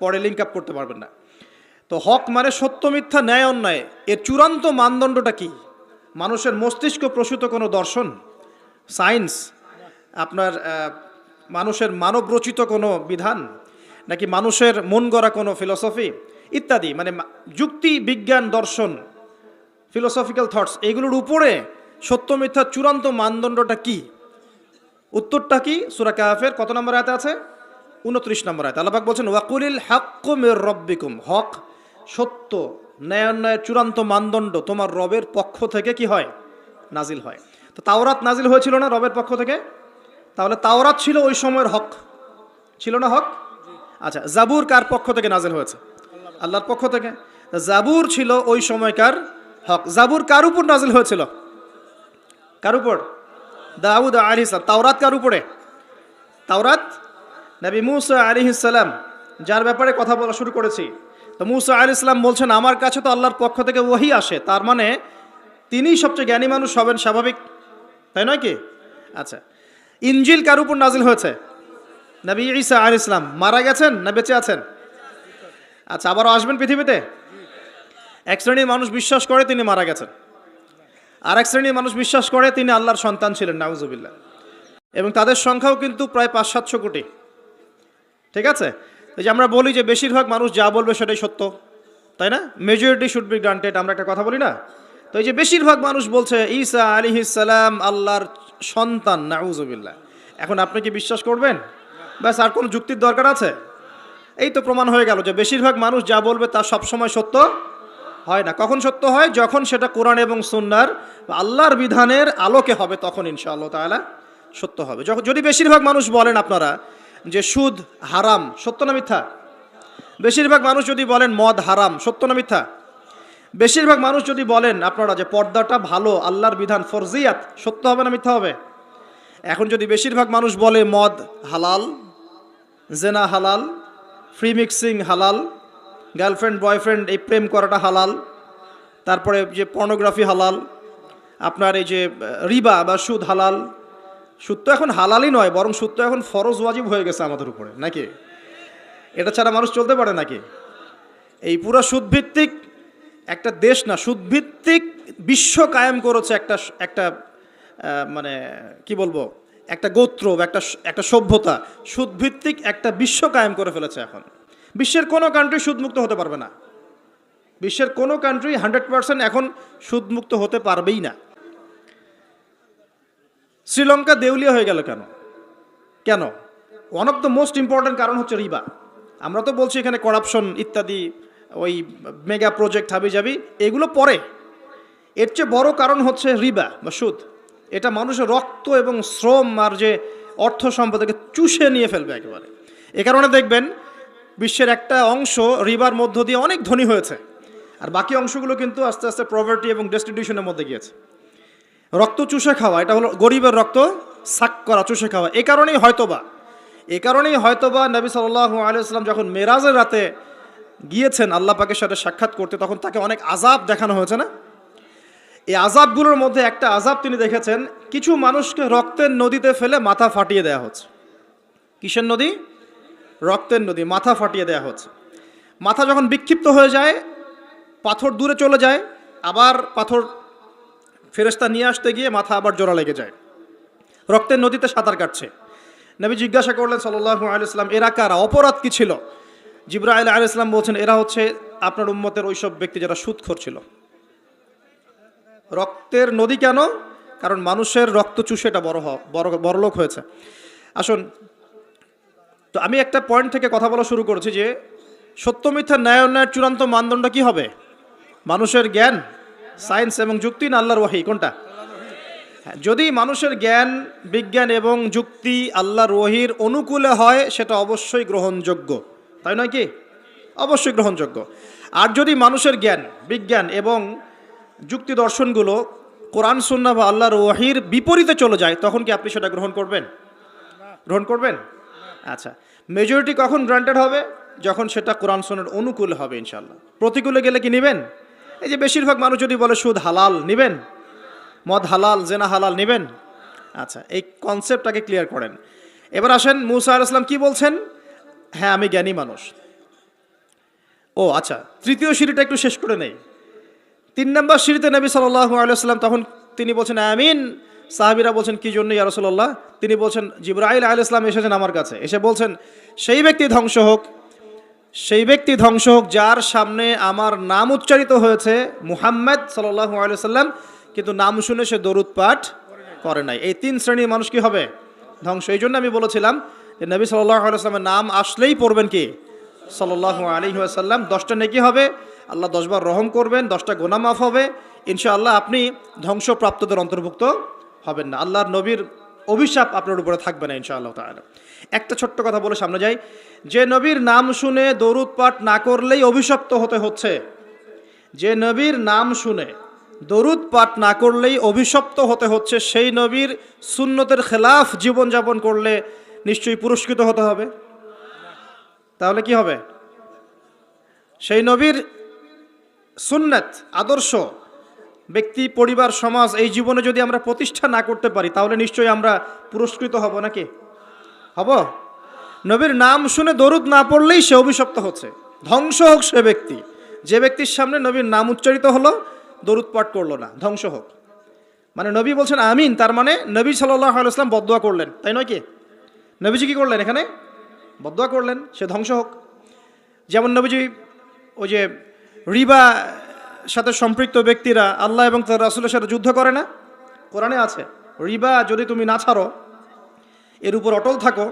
পরে লিঙ্ক আপ করতে পারবেন না। তো হক মানে সত্য মিথ্যা ন্যায় অন্যায়, এর চূড়ান্ত মানদণ্ডটা কি? মানুষের মস্তিষ্ক প্রসূত কোনো দর্শন, সায়েন্স, আপনার মানুষের মানব রচিত কোনো বিধান, নাকি মানুষের মন গড়া কোনো ফিলসফি ইত্যাদি, মানে যুক্তি, বিজ্ঞান, দর্শন, ফিলোসফিক্যাল থটস, এগুলোর উপরে সত্য মিথ্যার চূড়ান্ত মানদণ্ডটা কি? উত্তরটা কি? সূরা কাহফের কত নম্বর আয়াতে আছে? 29 নম্বর আয়াত। আল্লাহ পাক বলছেন ওয়াকুলিল হাক্কু মির রাব্বিকুম, হক সত্য ন্যায় অন্যায়ের চূড়ান্ত মানদণ্ড তোমার রবের পক্ষ থেকে কি হয়? নাজিল হয়। তো তাওরাত নাজিল হয়েছিল না রবের পক্ষ থেকে? তাহলে তাওরাত ছিল ওই সময়ের হক, ছিল না হক? আচ্ছা, জাবুর কার পক্ষ থেকে নাজিল হয়েছে? আল্লাহর পক্ষ থেকে। জাবুর ছিল ওই সময়কার হক। জাবুর কার উপর নাজিল হয়েছিল? কার উপর? দাউদ আলাইহিস সালাম। তাওরাত কার উপরে? তাওরাত নবী মুসা আলাইহিস সালাম, যার ব্যাপারে কথা বলা শুরু করেছি। তো মুসা আলাইহিস সালাম বলছেন আমার কাছে তো আল্লাহর পক্ষ থেকে ওহী আসে, তার মানে তিনিই সবচেয়ে জ্ঞানী মানুষ হবেন, স্বাভাবিক, তাই নয় কি? আচ্ছা, ইনজিল কার উপর নাজিল হয়েছে? নবী ঈসা আলাইহিস সালাম। মারা গেছেন না বেঁচে আছেন? আচ্ছা, আবারও আসবেন পৃথিবীতে? এক শ্রেণীর মানুষ বিশ্বাস করে তিনি মারা গেছেন, আর এক শ্রেণীর মানুষ বিশ্বাস করে তিনি আল্লাহর সন্তান ছিলেন, নাউজুবিল্লাহ। এবং তাদের সংখ্যাও কিন্তু প্রায় 500-700 কোটি। ঠিক আছে? এই যে আমরা বলি যে বেশিরভাগ মানুষ যা বলবে সেটাই সত্য, তাই না? মেজরিটি শুড বি গ্রান্টেড, আমরা একটা কথা বলি না? তো এই যে বেশিরভাগ মানুষ বলছে ঈসা আলাইহিস সালাম আল্লাহর সন্তান, নাউজুবিল্লাহ, এখন আপনি কি বিশ্বাস করবেন? ব্যাস, আর কোনো যুক্তির দরকার আছে? এই তো প্রমাণ হয়ে গেল যে বেশিরভাগ মানুষ যা বলবে তা সবসময় সত্য হয় না। কখন সত্য হয়? যখন সেটা কোরআন এবং সুন্নাহর বা আল্লাহর বিধানের আলোকে হবে, তখন ইনশাআল্লাহ তাআলা সত্য হবে। যদি বেশিরভাগ মানুষ বলেন আপনারা যে সুদ হারাম, সত্য না মিথ্যা? বেশিরভাগ মানুষ যদি বলেন মদ হারাম, সত্য না মিথ্যা? বেশিরভাগ মানুষ যদি বলেন আপনারা যে পর্দাটা ভালো, আল্লাহর বিধান ফরজিয়াত, সত্য হবে না মিথ্যা হবে? এখন যদি বেশিরভাগ মানুষ বলে মদ হালাল, জেনা হালাল, ফ্রি মিক্সিং হালাল, গার্লফ্রেন্ড বয়ফ্রেন্ড এই প্রেম করাটা হালাল, তারপরে যে পর্নোগ্রাফি হালাল, আপনার এই যে রিবা বা সুদ হালাল, সুদ তো এখন হালালই নয়, বরং সুদ তো এখন ফরজ ওয়াজিব হয়ে গেছে আমাদের উপরে, নাকি? এটা ছাড়া মানুষ চলতে পারে নাকি? এই পুরো সুদভিত্তিক একটা দেশ না, সুদভিত্তিক বিশ্ব কায়েম করেছে একটা মানে কি বলবো, একটা গোত্র, একটা সভ্যতা, সুদভিত্তিক একটা বিশ্ব কায়েম করে ফেলেছে। এখন বিশ্বের কোনো কান্ট্রি সুদমুক্ত হতে পারবে না। বিশ্বের কোনো কান্ট্রি 100% এখন সুদমুক্ত হতে পারবেই না। শ্রীলঙ্কা দেউলিয়া হয়ে গেল কেন? কেন? One of the most important কারণ হচ্ছে রিবা। আমরা তো বলছি এখানে করাপশন ইত্যাদি, ওই মেগা প্রজেক্ট হাবিজাবি, এগুলো পরে। এর চেয়ে বড় কারণ হচ্ছে রিবা বা সুদ। এটা মানুষের রক্ত এবং শ্রম আর যে অর্থ সম্পদকে চুষে নিয়ে ফেলবে একেবারে। এ কারণে দেখবেন বিশ্বের একটা অংশ রিবার মধ্য দিয়ে অনেক ধনী হয়েছে, আর বাকি অংশগুলো কিন্তু আস্তে আস্তে পভার্টি এবং ডেস্টিটিউশনের মধ্যে গিয়েছে। রক্ত চুষে খাওয়া, এটা হলো গরিবের রক্ত সাক করা, চুষে খাওয়া। এ কারণেই হয়তোবা নবী সাল্লাল্লাহু আলাইহি ওয়াসাল্লাম যখন মেরাজের রাতে গিয়েছেন আল্লাহ পাকের সাথে সাক্ষাৎ করতে, তখন তাকে অনেক আযাব দেখানো হয়েছে না? এই আযাবগুলোর মধ্যে একটা আযাব তিনি দেখেছেন, কিছু মানুষকে রক্তের নদীতে ফেলে মাথা ফাটিয়ে দেওয়া হচ্ছে। কিসের নদী? রক্তের নদী, মাথা ফাটিয়ে দেওয়া হচ্ছে। মাথা যখন বিক্ষিপ্ত হয়ে যায়, পাথর দূরে চলে যায়, আবার পাথর ফেরেশতা নিয়ে আসতে গিয়ে মাথা আবার জোড়া লেগে যায়। রক্তের নদীতে সাঁতার কাটছে। নবী জিজ্ঞাসা করলেন সাল্লাল্লাহু আলাইহি ওয়াসাল্লাম, এরা কারা? অপরাধ কি ছিল? জিবরাইল আলাইহিস সালাম বলছেন, এরা হচ্ছে আপনার উম্মতের ওইসব ব্যক্তি যারা সুদখোর ছিল। রক্তের নদী কেন? কারণ মানুষের রক্ত চুষে এটা বড়লোক হয়েছে। আসুন, তো আমি একটা পয়েন্ট থেকে কথা বলা শুরু করেছি যে সত্য মিথ্যা ন্যায় অন্যায়ের চূড়ান্ত মানদণ্ড কি হবে? মানুষের জ্ঞান, সায়েন্স এবং যুক্তি, না আল্লাহর ওহী? কোনটা? হ্যাঁ, যদি মানুষের জ্ঞান, বিজ্ঞান এবং যুক্তি আল্লাহর ওহীর অনুকূলে হয়, সেটা অবশ্যই গ্রহণযোগ্য, তাই নয় কি? অবশ্যই গ্রহণযোগ্য। আর যদি মানুষের জ্ঞান, বিজ্ঞান এবং যুক্তি দর্শনগুলো কোরআন সুন্নাহ বা আল্লাহর ওহীর বিপরীতে চলে যায়, তখন কি আপনি সেটা গ্রহণ করবেন? গ্রহণ করবেন? আচ্ছা, মেজরিটি কখন গ্রান্টেড হবে? যখন সেটা কোরআন সুন্নাহর অনুকূলে হবে ইনশাআল্লাহ। প্রতিকূলে গেলে কি নেবেন? এই যে বেশিরভাগ মানুষ যদি বলে সুদ হালাল, নেবেন? মদ হালাল, জেনা হালাল, নেবেন? আচ্ছা, এই কনসেপ্টটাকে ক্লিয়ার করেন। এবার আসেন, মুসা আলাইহিস সালাম কি বলছেন? হ্যাঁ, আমি জ্ঞানী মানুষ। ও আচ্ছা, তৃতীয় সিঁড়িটা একটু শেষ করে নেই। 3 নম্বর সিঁড়িতে নবী সাল্লাল্লাহু আলাইহি ওয়াসাল্লাম, তখন তিনি বলছেন আমিন। সাহাবীরা বলছেন কি জন্য ইয়া রাসূলুল্লাহ? তিনি বলছেন জিবরাইল আলাইহিস সালাম এসেছেন আমার কাছে, এসে বলছেন সেই ব্যক্তি ধ্বংস হোক, যার সামনে আমার নাম উচ্চারিত হয়েছে, মুহাম্মদ সাল্লাল্লাহু আলাইহি ওয়াসাল্লাম, কিন্তু নাম শুনে সে দরুদ পাঠ করে নাই। এই 3 শ্রেণীর মানুষ কি হবে? ধ্বংস। এই জন্য আমি বলেছিলাম যে নবী সাল্লাল্লাহু আলাইহি ওয়াসাল্লামের নাম আসলেই পড়বেন কি সাল্লাল্লাহু আলাইহি ওয়াসাল্লাম। 10টা নেকি হবে, আল্লাহ 10 বার রহম করবেন, 10টা গুনাহ মাফ হবে, ইনশাআল্লাহ আপনি ধ্বংসপ্রাপ্তদের অন্তর্ভুক্ত হবেন না। আল্লাহর নবীর অভিশাপ আপনার উপরে থাকবে না ইনশাআল্লাহ তাআলা। একটা ছোট্ট কথা বলে সামনে যাই, যে নবীর নাম শুনে দরুদ পাঠ না করলেই অভিশপ্ত হতে হচ্ছে, যে নবীর নাম শুনে দরুদ পাঠ না করলেই অভিশপ্ত হতে হচ্ছে, সেই নবীর সুন্নতের খেলাফ জীবনযাপন করলে নিশ্চয়ই পুরস্কৃত হতে হবে। তাহলে কি হবে? সেই নবীর সুন্নাত আদর্শ ব্যক্তি, পরিবার, সমাজ এই জীবনে যদি আমরা প্রতিষ্ঠা না করতে পারি তাহলে নিশ্চয়ই আমরা পুরস্কৃত হব নাকি? হব? নবীর নাম শুনে দরুদ না পড়লেই সে অভিশপ্ত হচ্ছে। ধ্বংস হোক সে ব্যক্তি, যে ব্যক্তির সামনে নবীর নাম উচ্চারিত হলো দরুদ পাঠ করলো না, ধ্বংস হোক। মানে নবী বলছেন আমিন, তার মানে নবী সাল্লাল্লাহু আলাইহি ওয়াসাল্লাম বদদুয়া করলেন, তাই নয় কি? নবীজি কি করলেন? এখানে বদদুয়া করলেন, সে ধ্বংস হোক। যেমন নবীজি ওই যে রিবা সাথে সম্পৃক্ত ব্যক্তিরা আল্লাহ এবং তার রাসূলের সাথে যুদ্ধ করে না? কোরআনে আছে, রিবা যদি তুমি না ছাড়ো, এর উপর অটল থাকো,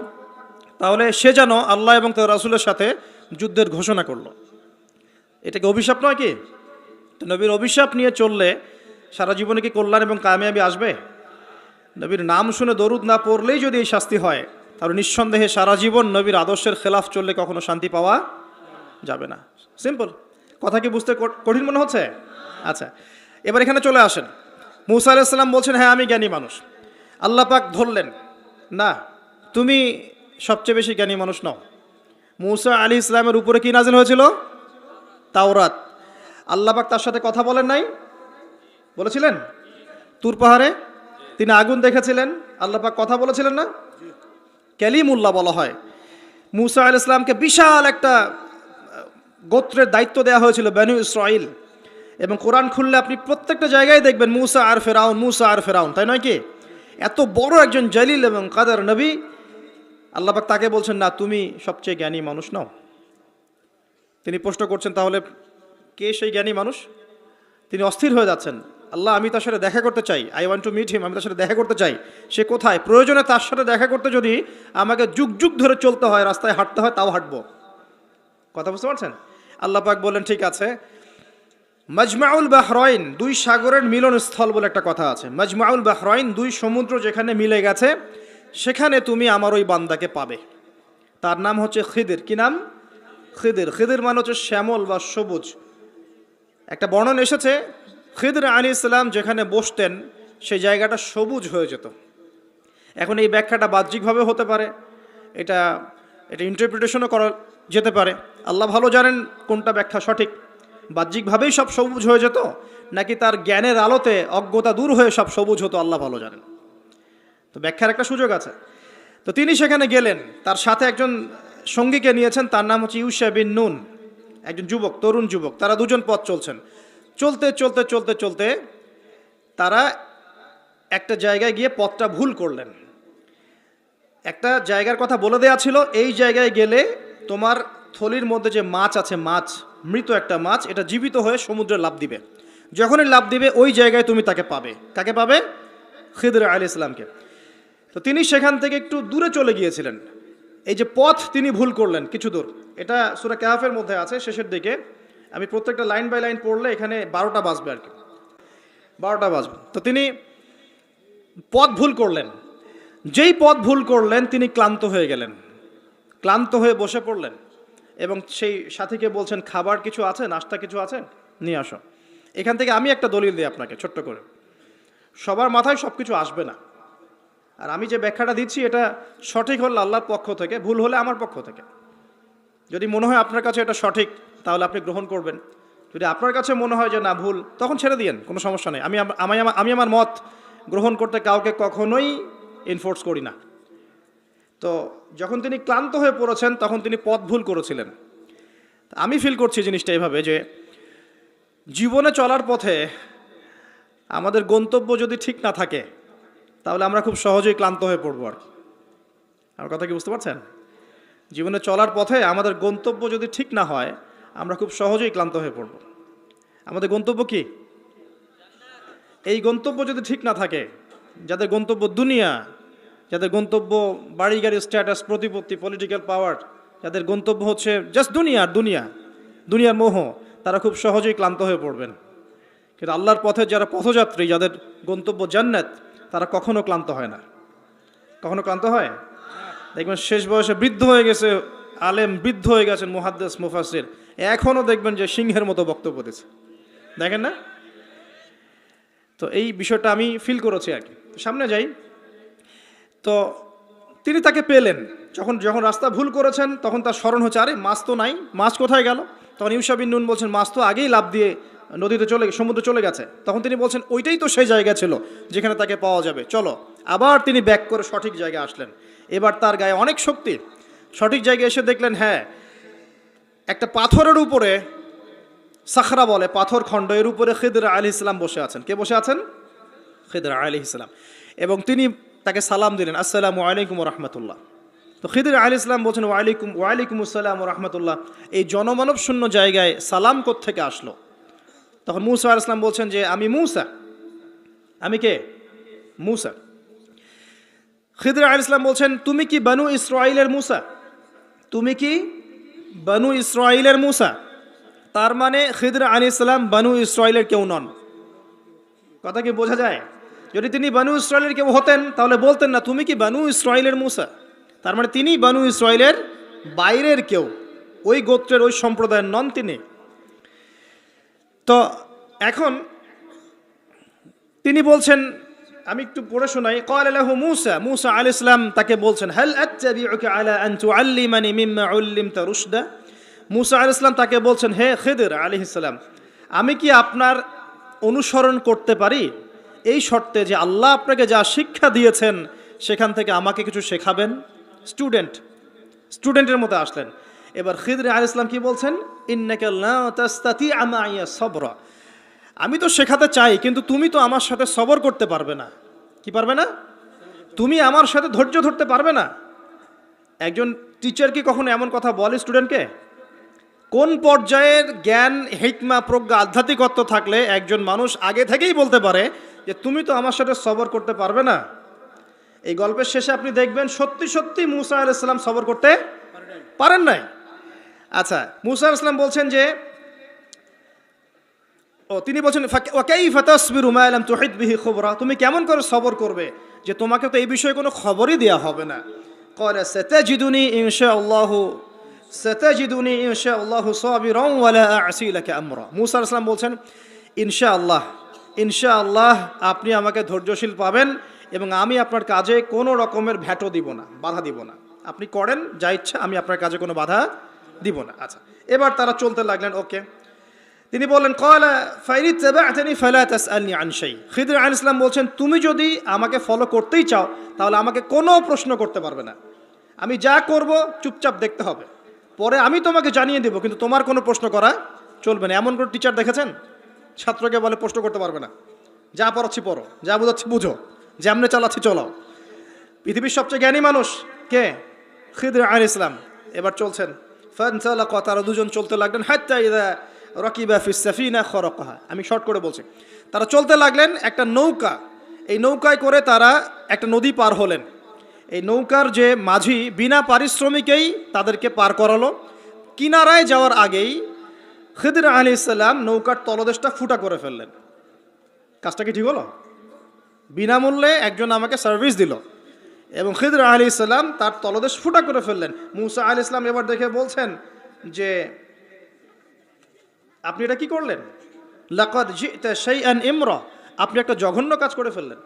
তাহলে সে যেন আল্লাহ এবং তার রাসূলের সাথে যুদ্ধের ঘোষণা করলো। এটাকে অভিশাপ নয় কি? তো নবীর অভিশাপ নিয়ে চললে সারা জীবনে কি কল্যাণ এবং কামিয়াবি আসবে? নবীর নাম শুনে দরুদ না পড়লেই যদি এই শাস্তি হয়, তাহলে নিঃসন্দেহে সারা জীবন নবীর আদর্শের খেলাফ চললে কখনো শান্তি পাওয়া যাবে না। সিম্পল কথা, কি বুঝতে কঠিন মনে হচ্ছে? আচ্ছা, এবার এখানে চলে আসেন। মূসা আলাইহিস সালাম বলছেন হ্যাঁ আমি জ্ঞানী মানুষ। আল্লাহ পাক ধরলেন না, তুমি সবচেয়ে বেশি জ্ঞানী মানুষ নও। মূসা আলাইহিস সালামের উপরে কি নাজিল হয়েছিল? তাওরাত। আল্লাহ পাক তার সাথে কথা বলেন নাই? বলেছিলেন? তুর পাহাড়ে তিনি আগুন দেখেছিলেন, আল্লাহ পাক কথা বলেছিলেন না? কালিমুল্লাহ বলা হয়। মূসা আলাইহিস সালামকে বিশাল একটা গোত্রের দায়িত্ব দেওয়া হয়েছিল, বনু ইসরাইল। এবং কোরআন খুললে আপনি প্রত্যেকটা জায়গায় দেখবেন মুসা আর ফেরাউন, মুসা আর ফেরাউন, তাই নয় কি? এত বড় একজন জলিল এবং কাদের নবী, আল্লাহ পাক তাকে বলছেন না তুমি সবচেয়ে জ্ঞানী মানুষ নও। তিনি প্রশ্ন করছেন তাহলে কে সেই জ্ঞানী মানুষ? তিনি অস্থির হয়ে যাচ্ছেন। আল্লাহ আমি তার সাথে দেখা করতে চাই, I want to meet him, আমি তার সাথে দেখা করতে চাই। সে কোথায়? প্রয়োজনে তার সাথে দেখা করতে যদি আমাকে যুগ যুগ ধরে চলতে হয়, রাস্তায় হাঁটতে হয়, তাও হাঁটবো। কথা বুঝতে পারছেন? আল্লাহ পাক বললেন ঠিক আছে, মাজমাউল বাহরাইন, দুই সাগরের মিলনস্থল বলে একটা কথা আছে। মাজমাউল বাহরাইন, দুই সমুদ্র যেখানে মিলে গেছে, সেখানে তুমি আমার ওই বান্দাকে পাবে। তার নাম হচ্ছে খিদির। কি নাম? খিদির। খিদির মানে হচ্ছে শ্যামল বা সবুজ। একটা বর্ণন এসেছে খিদির আলাইহিস সালাম যেখানে বসতেন সেই জায়গাটা সবুজ হয়ে যেত। এখন এই ব্যাখ্যাটা বাহ্যিকভাবে হতে পারে, এটা ইন্টারপ্রিটেশনও করা যেতে পারে। আল্লাহ ভালো জানেন কোনটা ব্যাখ্যা সঠিক। বাহ্যিকভাবেই সব সবুজ হয়ে যেত, নাকি তার জ্ঞানের আলোতে অজ্ঞতা দূর হয়ে সব সবুজ হতো, আল্লাহ ভালো জানেন। তো ব্যাখ্যার একটা সুযোগ আছে। তো তিনি সেখানে গেলেন, তার সাথে একজন সঙ্গীকে নিয়েছেন, তার নাম হচ্ছে ইউশা বিন নুন, একজন যুবক, তরুণ যুবক। তারা দুজন পথ চলছেন। চলতে চলতে চলতে চলতে তারা একটা জায়গায় গিয়ে পথটা ভুল করলেন। একটা জায়গার কথা বলে দেয়া ছিল, এই জায়গায় গেলে তোমার থলির মধ্যে যে মাছ আছে, মাছ, মৃত একটা মাছ, এটা জীবিত হয়ে সমুদ্রে লাফ দিবে। যখনই লাফ দিবে ওই জায়গায় তুমি তাকে পাবে। কাকে পাবে? খিদির আলাইহিস সালামকে। তো তিনি সেখান থেকে একটু দূরে চলে গিয়েছিলেন। এই যে পথ তিনি ভুল করলেন কিছু দূর, এটা সূরা কাহফের মধ্যে আছে শেষের দিকে। আমি প্রত্যেকটা লাইন বাই লাইন পড়লে এখানে 12টা বাজবে আর কি, 12টা বাজবে। তো তিনি পথ ভুল করলেন। যেই পথ ভুল করলেন তিনি ক্লান্ত হয়ে গেলেন, ক্লান্ত হয়ে বসে পড়লেন এবং সেই সাথীকে বলছেন খাবার কিছু আছে, নাস্তা কিছু আছে, নিয়ে আসো। এখান থেকে আমি একটা দলিল দিই আপনাকে ছোট্ট করে। সবার মাথায় সব কিছু আসবে না, আর আমি যে ব্যাখ্যাটা দিচ্ছি এটা সঠিক হলে আল্লাহর পক্ষ থেকে, ভুল হলে আমার পক্ষ থেকে। যদি মনে হয় আপনার কাছে এটা সঠিক তাহলে আপনি গ্রহণ করবেন, যদি আপনার কাছে মনে হয় যে না ভুল, তখন ছেড়ে দিয়েন, কোনো সমস্যা নেই। আমি আমার মত গ্রহণ করতে কাউকে কখনোই এনফোর্স করি না। তো যখন তিনি ক্লান্ত হয়ে পড়েছেন তখন তিনি পথ ভুল করেছিলেন। আমি ফিল করছি জিনিসটা এভাবে যে জীবনে চলার পথে আমাদের গন্তব্য যদি ঠিক না থাকে তাহলে আমরা খুব সহজেই ক্লান্ত হয়ে পড়বো। আর আমার কথা কি বুঝতে পারছেন? জীবনে চলার পথে আমাদের গন্তব্য যদি ঠিক না হয় আমরা খুব সহজেই ক্লান্ত হয়ে পড়ব। আমাদের গন্তব্য কি? এই গন্তব্য যদি ঠিক না থাকে, যাদের গন্তব্য দুনিয়া, যাদের গন্তব্য বাড়ি গাড়ি, স্ট্যাটাস, প্রতিপত্তি, পলিটিক্যাল পাওয়ার, যাদের গন্তব্য হচ্ছে জাস্ট দুনিয়ার মোহ, তারা খুব সহজেই ক্লান্ত হয়ে পড়বেন। কিন্তু আল্লাহর পথে যারা পথযাত্রী, যাদের গন্তব্য জান্নাত, তারা কখনো ক্লান্ত হয় না। কখনো ক্লান্ত হয়? দেখবেন শেষ বয়সে বৃদ্ধ হয়ে গেছে আলেম, বৃদ্ধ হয়ে গেছেন মুহাদ্দিস, মুফাসসির, এখনও দেখবেন যে সিংহের মতো বক্তব্য দিচ্ছে, দেখেন না? তো এই বিষয়টা আমি ফিল করেছি আর কি। সামনে যাই। তো তিনি তাকে পেলেন, যখন রাস্তা ভুল করেছেন তখন তার স্মরণ হচ্ছে, আরে মাছ তো নাই, মাছ কোথায় গেল? তখন ইউশা বিন নুন বলছেন, মাছ তো আগেই লাফ দিয়ে সমুদ্রে চলে গেছে। তখন তিনি বলছেন, ওইটাই তো সেই জায়গা ছিল যেখানে তাকে পাওয়া যাবে, চলো। আবার তিনি ব্যাক করে সঠিক জায়গায় আসলেন। এবার তার গায়ে অনেক শক্তি। সঠিক জায়গায় এসে দেখলেন, হ্যাঁ, একটা পাথরের উপরে, সাখরা বলে, পাথর খণ্ড, এর উপরে খিদর আলাইহিস সালাম বসে আছেন। কে বসে আছেন? খিদর আলাইহিস সালাম। এবং তিনি তাকে সালাম দিলেন, আসসালামু আলাইকুম ওয়া রাহমাতুল্লাহ। তো খিদর আলাইহিস সালাম বলছেন, ওয়ালাইকুম আসসালাম ওয়া রাহমাতুল্লাহ। এই জনমানব শূন্য জায়গায় সালাম কোত্থেকে আসলো? তখন মূসা আলাইহিস সালাম বলছেন যে, আমি মূসা। আমি কে? মূসা। খিদর আলাইহিস সালাম বলছেন, তুমি কি বনু ইসরাঈলের মূসা? তুমি কি বনু ইসরাঈলের মূসা? তার মানে খিদর আলাইহিস সালাম বনু ইসরাঈলের কেউ নন। কথা কি বোঝা যায়? যদি তিনি বনু ইসরাঈলের কেউ হতেন তাহলে বলতেন না, তুমি কি বনু ইসরাঈলের মূসা? তার মানে তিনি বনু ইসরাঈলের বাইরের কেউ, ওই গোত্রের, ওই সম্প্রদায়ের নন তিনি। তো এখন তিনি বলছেন, আমি একটু পড়ে শোনাই। ক্বালা লাহু মূসা, মূসা আলাইহিস সালাম তাকে বলছেন, হাল আত্তাবিউকা আলা আন তুআল্লিমানি মিম্মা উল্লিমতা রুশদা। মূসা আলাইহিস সালাম তাকে বলছেন, হে খিদর আলাইহিস সালাম, আমি কি আপনার অনুসরণ করতে পারি এই শর্তে যে আল্লাহ আপনাকে যা শিক্ষা দিয়েছেন সেখান থেকে আমাকে কিছু শেখাবেন? স্টুডেন্টের মতো আসলেন। এবার খিদর আলাইহিস সালাম কি বলছেন? ইন্নাকা লা তাস্তাতিআ মাইয়া সাবরা। আমি তো শেখাতে চাই, কিন্তু তুমি তো আমার সাথে সবর করতে পারবে না। কি পারবে না? তুমি আমার সাথে ধৈর্য ধরতে পারবে না। একজন টিচার কি কখনো এমন কথা বলে স্টুডেন্টকে? কোন পর্যায়ের জ্ঞান, হিকমা, প্রজ্ঞা, আধ্যাত্মিকত্ব থাকলে একজন মানুষ আগে থেকেই বলতে পারে যে তুমি তো আমার সাথে সবর করতে পারবে না? এই গল্পের শেষে আপনি দেখবেন সত্যি সত্যি মূসা আলাইহিস সালাম সবর করতে পারেন নাই। আচ্ছা, মূসা আলাইহিস সালাম বলছেন যে, তিনি বলছেন, ওয়াকাইফা তাসবিরু মা লাম তুহিত বিহি খুবরা, তুমি কেমন করে সবর করবে যে তোমাকে তো এই বিষয়ে কোনো খবরই দেওয়া হবে না? ক্বালা সাতাজিদুনি ইনশাআল্লাহু সাবিরান ওয়া লা আ'সি লাকা আমরা। মূসা আলাইহিস সালাম বলছেন, ইনশাআল্লাহ আপনি আমাকে ধৈর্যশীল পাবেন এবং আমি আপনার কাজে কোনো রকমের ভ্যাটও দিব না, বাধা দিব না। আপনি করেন যা ইচ্ছা, আমি আপনার কাজে কোনো বাধা দিব না। আচ্ছা, এবার তারা চলতে লাগলেন। ওকে, তিনি বললেন, ক্বালা ফাইনিত্তাবা'তানি ফালা তাসআলনি আন শাই। খিদর আলাইহিস সালাম বলছেন, তুমি যদি আমাকে ফলো করতেই চাও তাহলে আমাকে কোনো প্রশ্ন করতে পারবে না। আমি যা করব চুপচাপ দেখতে হবে, পরে আমি তোমাকে জানিয়ে দেব, কিন্তু তোমার কোনো প্রশ্ন করা চলবে না। এমন কোনো টিচার দেখেছেন ছাত্রকে বলে প্রশ্ন করতে পারবে না? যা পড়াচ্ছি পড়ো, যা বোঝাচ্ছি বুঝো, যেমনে চালাচ্ছি চলাও। পৃথিবীর সবচেয়ে জ্ঞানী মানুষ কে? খিদর আলাইহিস সালাম। এবার চলছেন, ফানতালাকা, তারা দুজন চলতে লাগলেন, হাত্তা ইযা রাকিবা ফিস সাফিনা খরাকাহা। আমি শর্ট করে বলছি। তারা চলতে লাগলেন একটা নৌকা, এই নৌকায় করে তারা একটা নদী পার হলেন। এই নৌকার যে মাঝি বিনা পারিশ্রমিকেই তাদেরকে পার করালো। কিনারায় যাওয়ার আগেই খিদর আলাইহিস সালাম নৌকার তলদেশটা ফুটা করে ফেললেন। কাজটা কি ঠিক হলো? বিনামূল্যে একজন আমাকে সার্ভিস দিল এবং খিদর আলাইহিস সালাম তার তলদেশ ফুটা করে ফেললেন। মূসা আলাইহিস সালাম এবার দেখে বলছেন যে, আপনি এটা কি করলেন? লাকাদ জি'তা শাইআন ইমরা, আপনি একটা জঘন্য কাজ করে ফেললেন।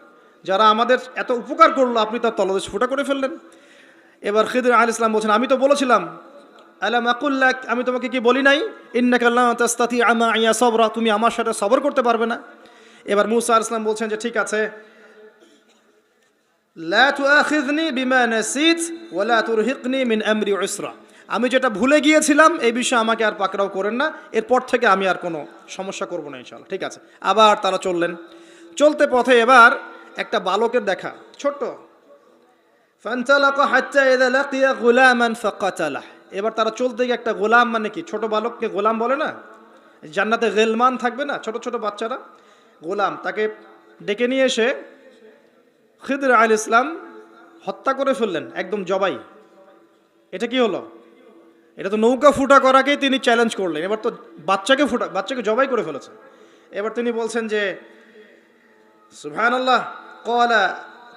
যারা আমাদের এত উপকার করলো আপনি তার তলদেশ ফুটা করে ফেললেন। এবার খিদর আলাইহিস সালাম বলছেন, আমি তো বলেছিলাম, আলাম আকুল লাক, আমি তোমাকে কি বলি নাই, ইন্নাকা লা তাস্তাতিআ মাইয়া সাবরা, তুমি আমার সাথে সবর করতে পারবে না? এবার মূসা আলাইহিস সালাম বলছেন যে, ঠিক আছে, লা তুআখিযনি বিমা নাসিত ওয়া লা তুরহিকনি মিন আমরি উসরা, আমি যেটা ভুলে গিয়েছিলাম এই বিষয়ে আমাকে আর পাকড়াও করেন না, এরপর থেকে আমি আর কোনো সমস্যা করব না ইনশাআল্লাহ। ঠিক আছে। আবার তারা চললেন। চলতে পথে এবার একটা বালকের দেখা, ছোট্ট। ফানতালাকা হাত্তা ইযা লাকিয়া গুলামান ফাকাতালাহ। এবার তারা চলতে গিয়ে একটা গোলাম, মানে কি ছোট বালককে গোলাম বলে না? জান্নাতে গিলমান থাকবে না, ছোট ছোট বাচ্চারা, গোলাম, তাকে ডেকে নিয়ে এসে খিদর আলাইহিস সালাম হত্যা করে ফেললেন, একদম জবাই। এটা কি হলো? এটা তো নৌকা ফুটা করাকেই তিনি চ্যালেঞ্জ করলেন, এবার তো বাচ্চাকে জবাই করে ফেলেছে। এবার তিনি বলছেন যে সুবহানাল্লাহ, ক্বালা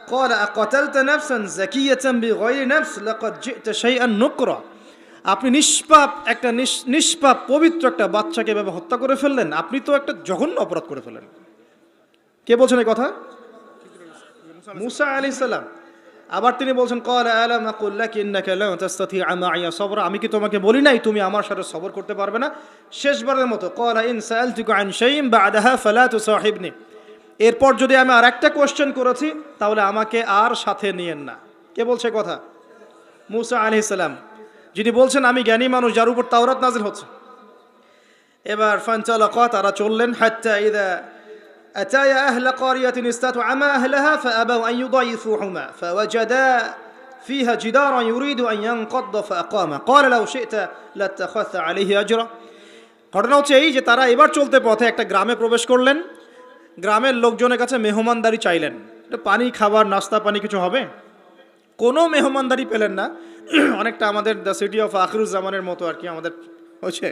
ক্বালা আকাতালতা নাফসান যাকিয়াতান বিগাইরি নাফস লাকাদ জি'তা শাইআন নুকরা। আপনি নিষ্পাপ পবিত্র একটা বাচ্চাকে এভাবে হত্যা করে ফেললেন, আপনি তো একটা জঘন্য অপরাধ করে ফেললেন। কে বলছেন এই কথা? মুসা আলাইহিস সালাম। আবার তিনি বলছেন ক্বালা আলাম আকুল লাকা ইন্নাকা লা তাসতাতি'আ মা'ইয়া সাবরা, আমি কি তোমাকে বলি নাই তুমি আমার সাথে সবর করতে পারবে না? শেষবারের মতো ক্বালা ইন সাআলতুকা আন শাইইন বা'দাহা ফালা তুসাহিবনি, এরপর যদি আমি আর একটা কোশ্চেন করেছি তাহলে আমাকে আর সাথে নিয়েন না। কে বলছে কথা? মুসা আলাইহিস সালাম, যিনি বলছেন আমি জ্ঞানী মানুষ, যার উপর তাওরাত নাযিল হচ্ছে। এবার ফানতালাকা, তারা চললেন, হাত্তা ইযা আতায়া আহলা ক্বারিয়াতিন ইসতাতআমা আহলাহা ফাআবাউ আন ইউদাইফুহুমা ফাওয়াজাদা ফিহা জিদারান ইউরিদু আন ইয়ানকাদ্দা ফাআকামা ক্বালা লাউ শি'তা লাত্তাখাযতা আলাইহি আজরা। ঘটনা হচ্ছে এই যে তারা এবার চলতে পথে একটা গ্রামে প্রবেশ করলেন, গ্রামের লোকজনের কাছে মেহমানদারি চাইলেন, পানি খাবার নাস্তা পানি কিছু হবে, কোনো মেহমানদারি পেলেন না। অনেকটা আমাদের দ্য সিটি অফ আখিরুজ্জামানের মতো আর কি, আমাদের হচ্ছে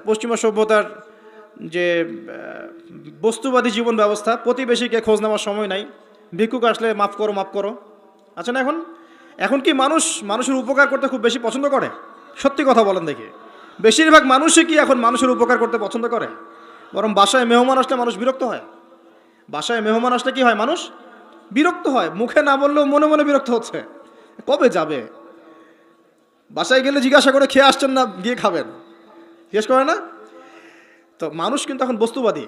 পশ্চিমা সভ্যতার যে বস্তুবাদী জীবন ব্যবস্থা, প্রতিবেশীকে খোঁজ নেওয়ার সময় নাই, ভিক্ষুক আসলে মাফ করো। আচ্ছা না, এখন কি মানুষের উপকার করতে খুব বেশি পছন্দ করে? সত্যি কথা বলেন দেখি, বেশিরভাগ মানুষই কি এখন মানুষের উপকার করতে পছন্দ করে? বরং বাসায় মেহমান আসলে মানুষ বিরক্ত হয়। বাসায় মেহমান আসলে কি হয়? মানুষ বিরক্ত হয়, মুখে না বললেও মনে মনে বিরক্ত হচ্ছে, কবে যাবে। বাসায় গেলে জিজ্ঞাসা করে খেয়ে আসছেন না, গিয়ে খাবেন, জিজ্ঞেস করে না? তো মানুষ কিন্তু এখন বস্তুবাদী।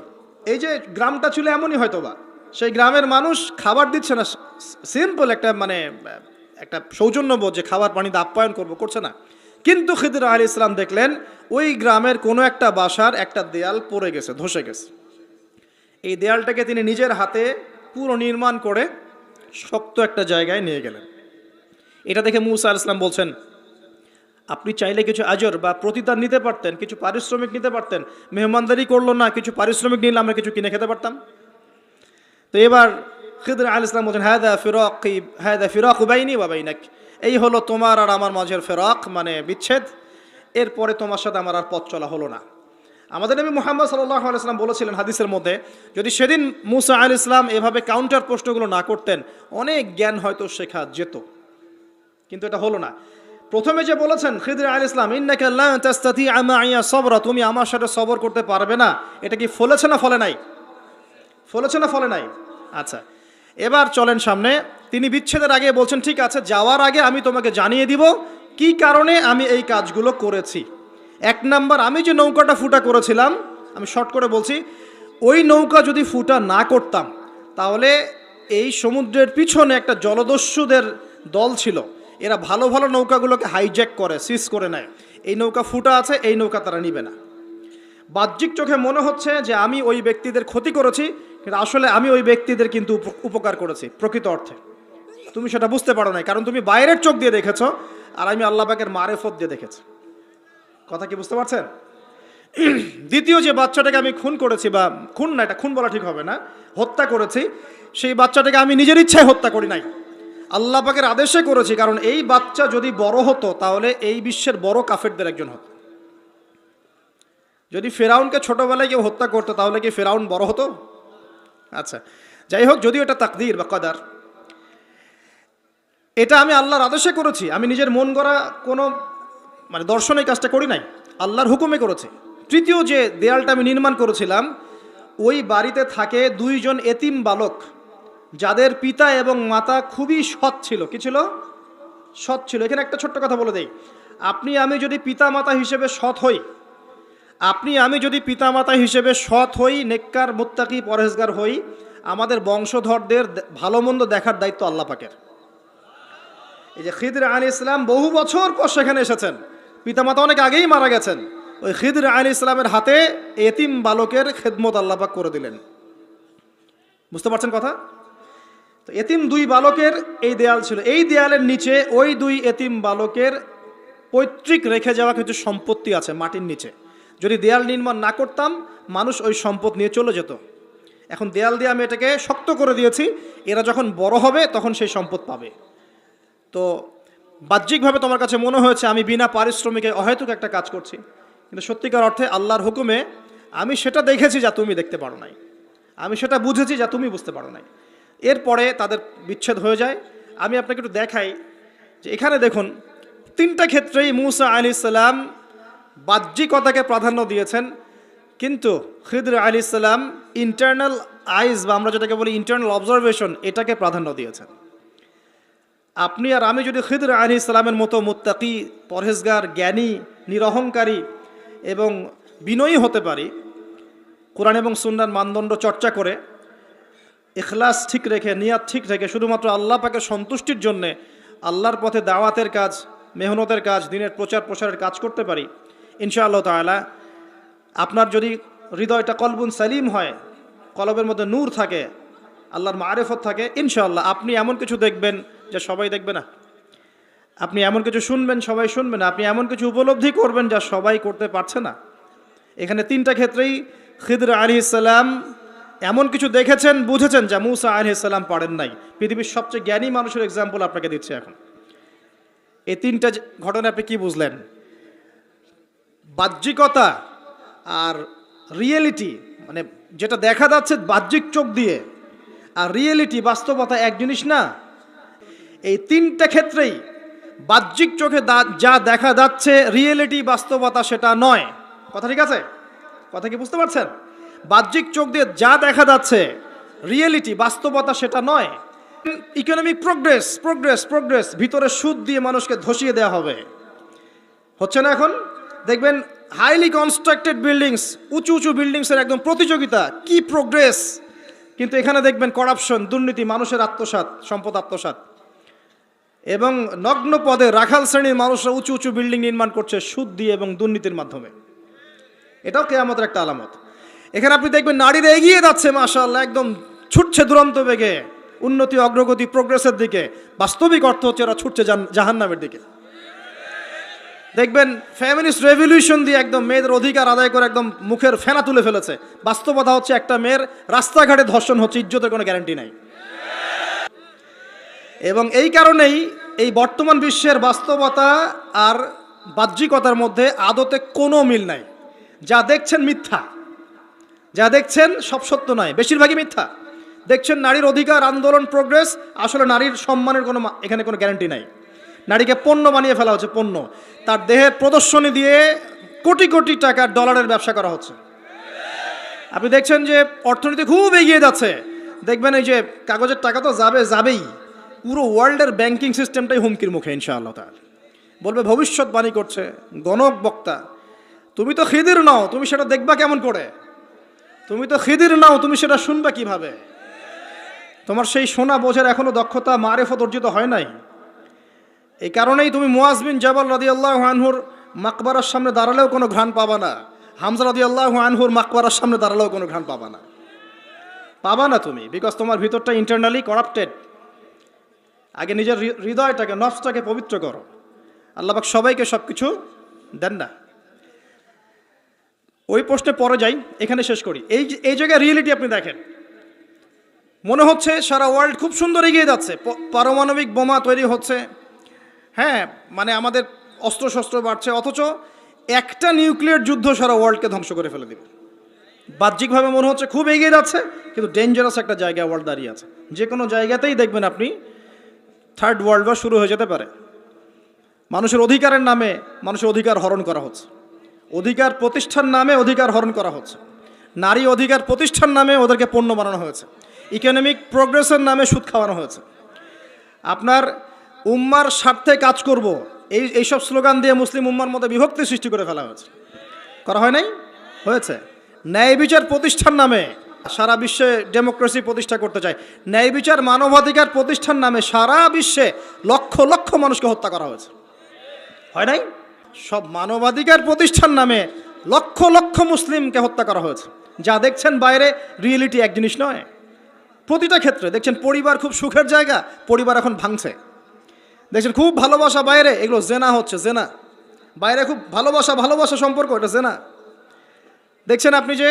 এই যে গ্রামটা ছিল এমনই হয়তো বা, সেই গ্রামের মানুষ খাবার দিচ্ছে না, সিম্পল একটা সৌজন্যবোধ যে খাবার পানিতে আপ্যায়ন করছে না। কিন্তু খিদর আলাইহিস সালাম দেখলেন ওই গ্রামের কোনো একটা বাসার একটা দেয়াল পড়ে গেছে, ধসে গেছে। এই দেয়ালটাকে তিনি নিজের হাতে পুরো নির্মাণ করে শক্ত একটা জায়গায় নিয়ে গেলেন। এটা দেখে মুসা আলাইহিস সালাম বলছেন, আপনি চাইলে কিছু আজর বা প্রতিদান নিতে পারতেন, কিছু পারিশ্রমিক নিতে পারতেন। মেহমানদারি করলো না, কিছু পারিশ্রমিক নিলে আমরা কিছু কিনে খেতে পারতাম। তো এবার খিদর আলাইহিস সালাম বলছেন, হাদা ফিরাকু বাইনি ওয়া বাইনাক, এই হলো তোমার আর আমার মাঝের ফিরাক, মানে বিচ্ছেদ। এরপরে তোমার সাথে আমার আর পথ চলা হলো না। আমাদের নবী মুহাম্মদ সাল্লাল্লাহু আলাইহি ওয়াসাল্লাম বলেছিলেন হাদিসের মধ্যে, যদি সেদিন মুসা আলাইহিস সালাম এভাবে কাউন্টার প্রশ্নগুলো না করতেন, অনেক জ্ঞান হয়তো শেখা যেত, কিন্তু এটা হলো না। প্রথমে যে বলেছেন খিদর আলাইহিস সালাম, ইন্নাকা লা তাসতাতি'আ মা'ইয়া সাবরা, তুমি আমার সাথে সবর করতে পারবে না, এটা কি ফলেছে না ফলে নাই? ফলেছে না ফলে নাই? আচ্ছা, এবার চলেন সামনে। তিনি বিচ্ছেদের আগে বলছেন, ঠিক আছে, যাওয়ার আগে আমি তোমাকে জানিয়ে দিব কি কারণে আমি এই কাজগুলো করেছি। এক নাম্বার, আমি যে নৌকাটা ফুটা করেছিলাম, আমি শর্ট করে বলছি, ওই নৌকা যদি ফুটা না করতাম তাহলে এই সমুদ্রের পিছনে একটা জলদস্যুদের দল ছিল, এরা ভালো ভালো নৌকাগুলোকে হাইজ্যাক করে, সিজ করে নেয়। এই নৌকা ফুটা আছে, এই নৌকা তারা নিবে না। বাহ্যিক চোখে মনে হচ্ছে যে আমি ওই ব্যক্তিদের ক্ষতি করেছি, কিন্তু আসলে আমি ওই ব্যক্তিদের কিন্তু উপকার করেছি প্রকৃত অর্থে। তুমি সেটা বুঝতে পারো নাই, কারণ তুমি বাইরের চোখ দিয়ে দেখেছো, আর আমি আল্লাহ পাকের মারেফত দিয়ে দেখেছি। কথা কি বুঝতে পারছেন? দ্বিতীয় যে বাচ্চাটাকে আমি খুন করেছি, বা খুন না, এটা খুন বলা ঠিক হবে না, হত্যা করেছি, সেই বাচ্চাটাকে আমি নিজের ইচ্ছায় হত্যা করি নাই, আল্লাহ পাকের আদেশে করেছি। কারণ এই বাচ্চা যদি বড় হতো তাহলে এই বিশ্বের বড় কাফেরদের একজন হতো। যদি ফেরাউনকে ছোটবেলায় কেউ হত্যা করতো তাহলে কি ফেরাউন বড় হতো? আচ্ছা, যাই হোক, যদিও এটা তাকদীর বা কদার, এটা আমি আল্লাহর আদেশে করেছি, আমি নিজের মন গড়া কোনো দর্শনে কাজটা করি নাই, আল্লাহর হুকুমে করেছি। তৃতীয় যে দেয়ালটা আমি নির্মাণ করেছিলাম, ওই বাড়িতে থাকে দুইজন এতিম বালক, যাদের পিতা এবং মাতা খুবই সৎ ছিল। কি ছিল? সৎ ছিল। এখানে একটা ছোট্ট কথা বলে দেই, আপনি আমি যদি পিতা মাতা হিসেবে সৎ হই, নেককার মুত্তাকি পরহেজগার হই, আমাদের বংশধরদের ভালো মন্দ দেখার দায়িত্ব আল্লাহ পাকের। এই যে খিদর আলাইহিস সালাম বহু বছর পর সেখানে এসেছেন, পিতামাতা অনেক আগেই মারা গেছেন, ওই খিদর আলাইহিস সালামের হাতে এতিম বালকের খেদমত আল্লাহ পাক করে দিলেন। বুঝতে পারছেন কথা? তো এতিম দুই বালকের এই দেয়াল ছিল, এই দেয়ালের নিচে ওই দুই এতিম বালকের পৈতৃক রেখে যাওয়া কিছু সম্পত্তি আছে মাটির নিচে। যদি দেয়াল নির্মাণ না করতাম, মানুষ ওই সম্পদ নিয়ে চলে যেত। এখন দেয়াল দিয়ে আমি এটাকে শক্ত করে দিয়েছি, এরা যখন বড় হবে তখন সেই সম্পদ পাবে। তো বাহ্যিকভাবে তোমার কাছে মনে হয়েছে আমি বিনা পারিশ্রমিকে অহেতুক একটা কাজ করছি, কিন্তু সত্যিকার অর্থে আল্লাহর হুকুমে আমি সেটা দেখেছি যা তুমি দেখতে পারো নাই, আমি সেটা বুঝেছি যা তুমি বুঝতে পারো নাই। এরপরে তাদের বিচ্ছেদ হয়ে যায়। আমি আপনাকে একটু দেখাই যে এখানে দেখুন, তিনটা ক্ষেত্রেই মূসা আলাইহিস সালাম বাহ্যিকতাকে প্রাধান্য দিয়েছেন, কিন্তু খিদর আলাইহিস সালাম ইন্টারনাল আইজ বা আমরা যেটাকে বলি ইন্টারনাল অবজারভেশন, এটাকে প্রাধান্য দিয়েছেন। আপনি আর আমি যদি খিদর আলাইহিস সালামের মতো মুত্তাকি, পরহেজগার, জ্ঞানী, নিরহংকারী এবং বিনয়ী হতে পারি, কোরআন এবং সুন্নাহর মানদণ্ড চর্চা করে ইখলাস ঠিক রেখে, নিয়াত ঠিক রেখে শুধুমাত্র আল্লাহ পাকের সন্তুষ্টির জন্যে আল্লাহর পথে দাওয়াতের কাজ, মেহনতের কাজ, দিনের প্রচার প্রসারের কাজ করতে পারি, ইনশাআল্লাহ তাআলা আপনার যদি হৃদয়টা কলবুন সালিম হয়, কলবের মধ্যে নূর থাকে, আল্লাহর মারিফত থাকে, ইনশাআল্লাহ আপনি এমন কিছু দেখবেন যা সবাই দেখবে না, আপনি এমন কিছু শুনবেন সবাই শুনবে না, আপনি এমন কিছু উপলব্ধি করবেন যা সবাই করতে পারছে না। এখানে তিনটা ক্ষেত্রেই খিদর আলাইহিস সালাম এমন কিছু দেখেছেন, বুঝেছেন যা মূসা আলাইহিস সালাম পারেন নাই। পৃথিবীর সবচেয়ে জ্ঞানী মানুষের এক্সাম্পল আপনাকে দিচ্ছি এখন। এই তিনটা ঘটনা আপনি কি বুঝলেন? বাহ্যিকতা আর রিয়েলিটি, মানে যেটা দেখা যাচ্ছে বাহ্যিক চোখ দিয়ে, আর রিয়েলিটি বাস্তবতা এক জিনিস না। এই তিনটা ক্ষেত্রেই বাহ্যিক চোখে যা দেখা যাচ্ছে রিয়েলিটি বাস্তবতা সেটা নয়। কথা ঠিক আছে? কথা কি বুঝতে পারছেন? বাহ্যিক চোখ দিয়ে যা দেখা যাচ্ছে রিয়েলিটি বাস্তবতা সেটা নয়। ইকোনমিক প্রোগ্রেস প্রোগ্রেস প্রোগ্রেস, ভিতরে সুদ দিয়ে মানুষকে ধসিয়ে দেওয়া হবে, হচ্ছে না? এখন দেখবেন হাইলি কনস্ট্রাক্টেড বিল্ডিংস, উঁচু উঁচু বিল্ডিংসের একদম প্রতিযোগিতা, কি প্রোগ্রেস, কিন্তু এখানে দেখবেন করাপশন, দুর্নীতি, মানুষের আত্মসাৎ, সম্পদ আত্মসাৎ, এবং নগ্ন পদে রাখাল শ্রেণীর মানুষরা উঁচু উঁচু বিল্ডিং নির্মাণ করছে সুদ দিয়ে এবং দুর্নীতির মাধ্যমে। এটাও কিয়ামতের একটা আলামত। এখানে আপনি দেখবেন নারীরা এগিয়ে যাচ্ছে, মাশাআল্লাহ, একদম ছুটছে দুরন্ত বেগে উন্নতি, অগ্রগতি, প্রোগ্রেসের দিকে। বাস্তবিক অর্থ হচ্ছে ওরা ছুটছে জাহান্নামের দিকে। দেখবেন ফেমিনিস্ট রেভলিউশন দিয়ে একদম মেয়েদের অধিকার আদায় করে একদম মুখের ফেনা তুলে ফেলেছে। বাস্তবতা হচ্ছে একটা মেয়ের রাস্তাঘাটে ধর্ষণ হচ্ছে, ইজ্জতের কোনো গ্যারান্টি নাই। এবং এই কারণেই এই বর্তমান বিশ্বের বাস্তবতা আর বাহ্যিকতার মধ্যে আদতে কোনো মিল নাই। যা দেখছেন মিথ্যা, যা দেখছেন সব সত্য নয়, বেশিরভাগই মিথ্যা। দেখছেন নারীর অধিকার আন্দোলন, প্রোগ্রেস, আসলে নারীর সম্মানের কোনো এখানে কোনো গ্যারান্টি নাই। নারীকে পণ্য বানিয়ে ফেলা হচ্ছে, পণ্য। তার দেহের প্রদর্শনী দিয়ে কোটি কোটি টাকার ডলারের ব্যবসা করা হচ্ছে। আপনি দেখছেন যে অর্থনীতি খুব এগিয়ে যাচ্ছে, দেখবেন এই যে কাগজের টাকা তো যাবেই, পুরো ওয়ার্ল্ডের ব্যাংকিং সিস্টেমটাই হুমকির মুখে। ইনশাআল্লাহ তাআলা বলবে, ভবিষ্যৎবাণী করছে গণক বক্তা, তুমি তো খিদির নাও, তুমি সেটা দেখবা কেমন করে? তুমি তো খিদির নাও, তুমি সেটা শুনবা কিভাবে? তোমার সেই শোনা বোঝার এখনো দক্ষতা, মারিফত অর্জিত হয় নাই। এই কারণেই তুমি মুআজ বিন জাবাল রাদিয়াল্লাহু আনহুর মাকবারার সামনে দাঁড়ালেও কোনো ঘ্রাণ পাবা না, হামজা রাদিয়াল্লাহু আনহুর মাকবারার সামনে দাঁড়ালেও কোনো ঘ্রাণ পাবা না তুমি, বিকজ তোমার ভিতরটা ইন্টারনালি করাপ্টেড। আগে নিজের হৃদয়টাকে, নফসটাকে পবিত্র করো। আল্লাহ পাক সবাইকে সব কিছু দেন না। ওই প্রশ্নে পরে যাই, এখানে শেষ করি। এই জায়গায় রিয়েলিটি আপনি দেখেন, মনে হচ্ছে সারা ওয়ার্ল্ড খুব সুন্দর এগিয়ে যাচ্ছে, পারমাণবিক বোমা তৈরি হচ্ছে, হ্যাঁ, মানে আমাদের অস্ত্রশস্ত্র বাড়ছে, অথচ একটা নিউক্লিয়ার যুদ্ধ সারা ওয়ার্ল্ডকে ধ্বংস করে ফেলে দেবে। বাহ্যিকভাবে মনে হচ্ছে খুব এগিয়ে যাচ্ছে, কিন্তু ডেঞ্জারাস একটা জায়গায় ওয়ার্ল্ড দাঁড়িয়ে আছে। যে কোনো জায়গাতেই দেখবেন আপনি থার্ড ওয়ার্ল্ড ওয়ার শুরু হয়ে যেতে পারে। মানুষের অধিকারের নামে মানুষের অধিকার হরণ করা হচ্ছে, অধিকার প্রতিষ্ঠার নামে অধিকার হরণ করা হচ্ছে, নারী অধিকার প্রতিষ্ঠার নামে ওদেরকে পণ্য বানানো হয়েছে, ইকোনমিক প্রোগ্রেসের নামে সুদ খাওয়ানো হয়েছে। আপনার উম্মার স্বার্থে কাজ করব, এইসব স্লোগান দিয়ে মুসলিম উম্মার মধ্যে বিভক্তি সৃষ্টি করে ফেলা হয়েছে। করা হয় নাই? হয়েছে। ন্যায় বিচার প্রতিষ্ঠার নামে সারা বিশ্বে ডেমোক্রেসি প্রতিষ্ঠা করতে চায়, ন্যায় বিচার মানবাধিকার প্রতিষ্ঠার নামে সারা বিশ্বে লক্ষ লক্ষ মানুষকে হত্যা করা হয়েছে। হয় নাই? সব মানবাধিকার প্রতিষ্ঠার নামে লক্ষ লক্ষ মুসলিমকে হত্যা করা হয়েছে। যা দেখছেন বাইরে রিয়েলিটি এক জিনিস নয়। প্রতিটা ক্ষেত্রে দেখছেন পরিবার খুব সুখের জায়গা, পরিবার এখন ভাঙছে। দেখছেন খুব ভালোবাসা বাইরে, এগুলো জেনা হচ্ছে, জেনা। বাইরে খুব ভালোবাসা সম্পর্ক, এটা জেনা। দেখছেন আপনি যে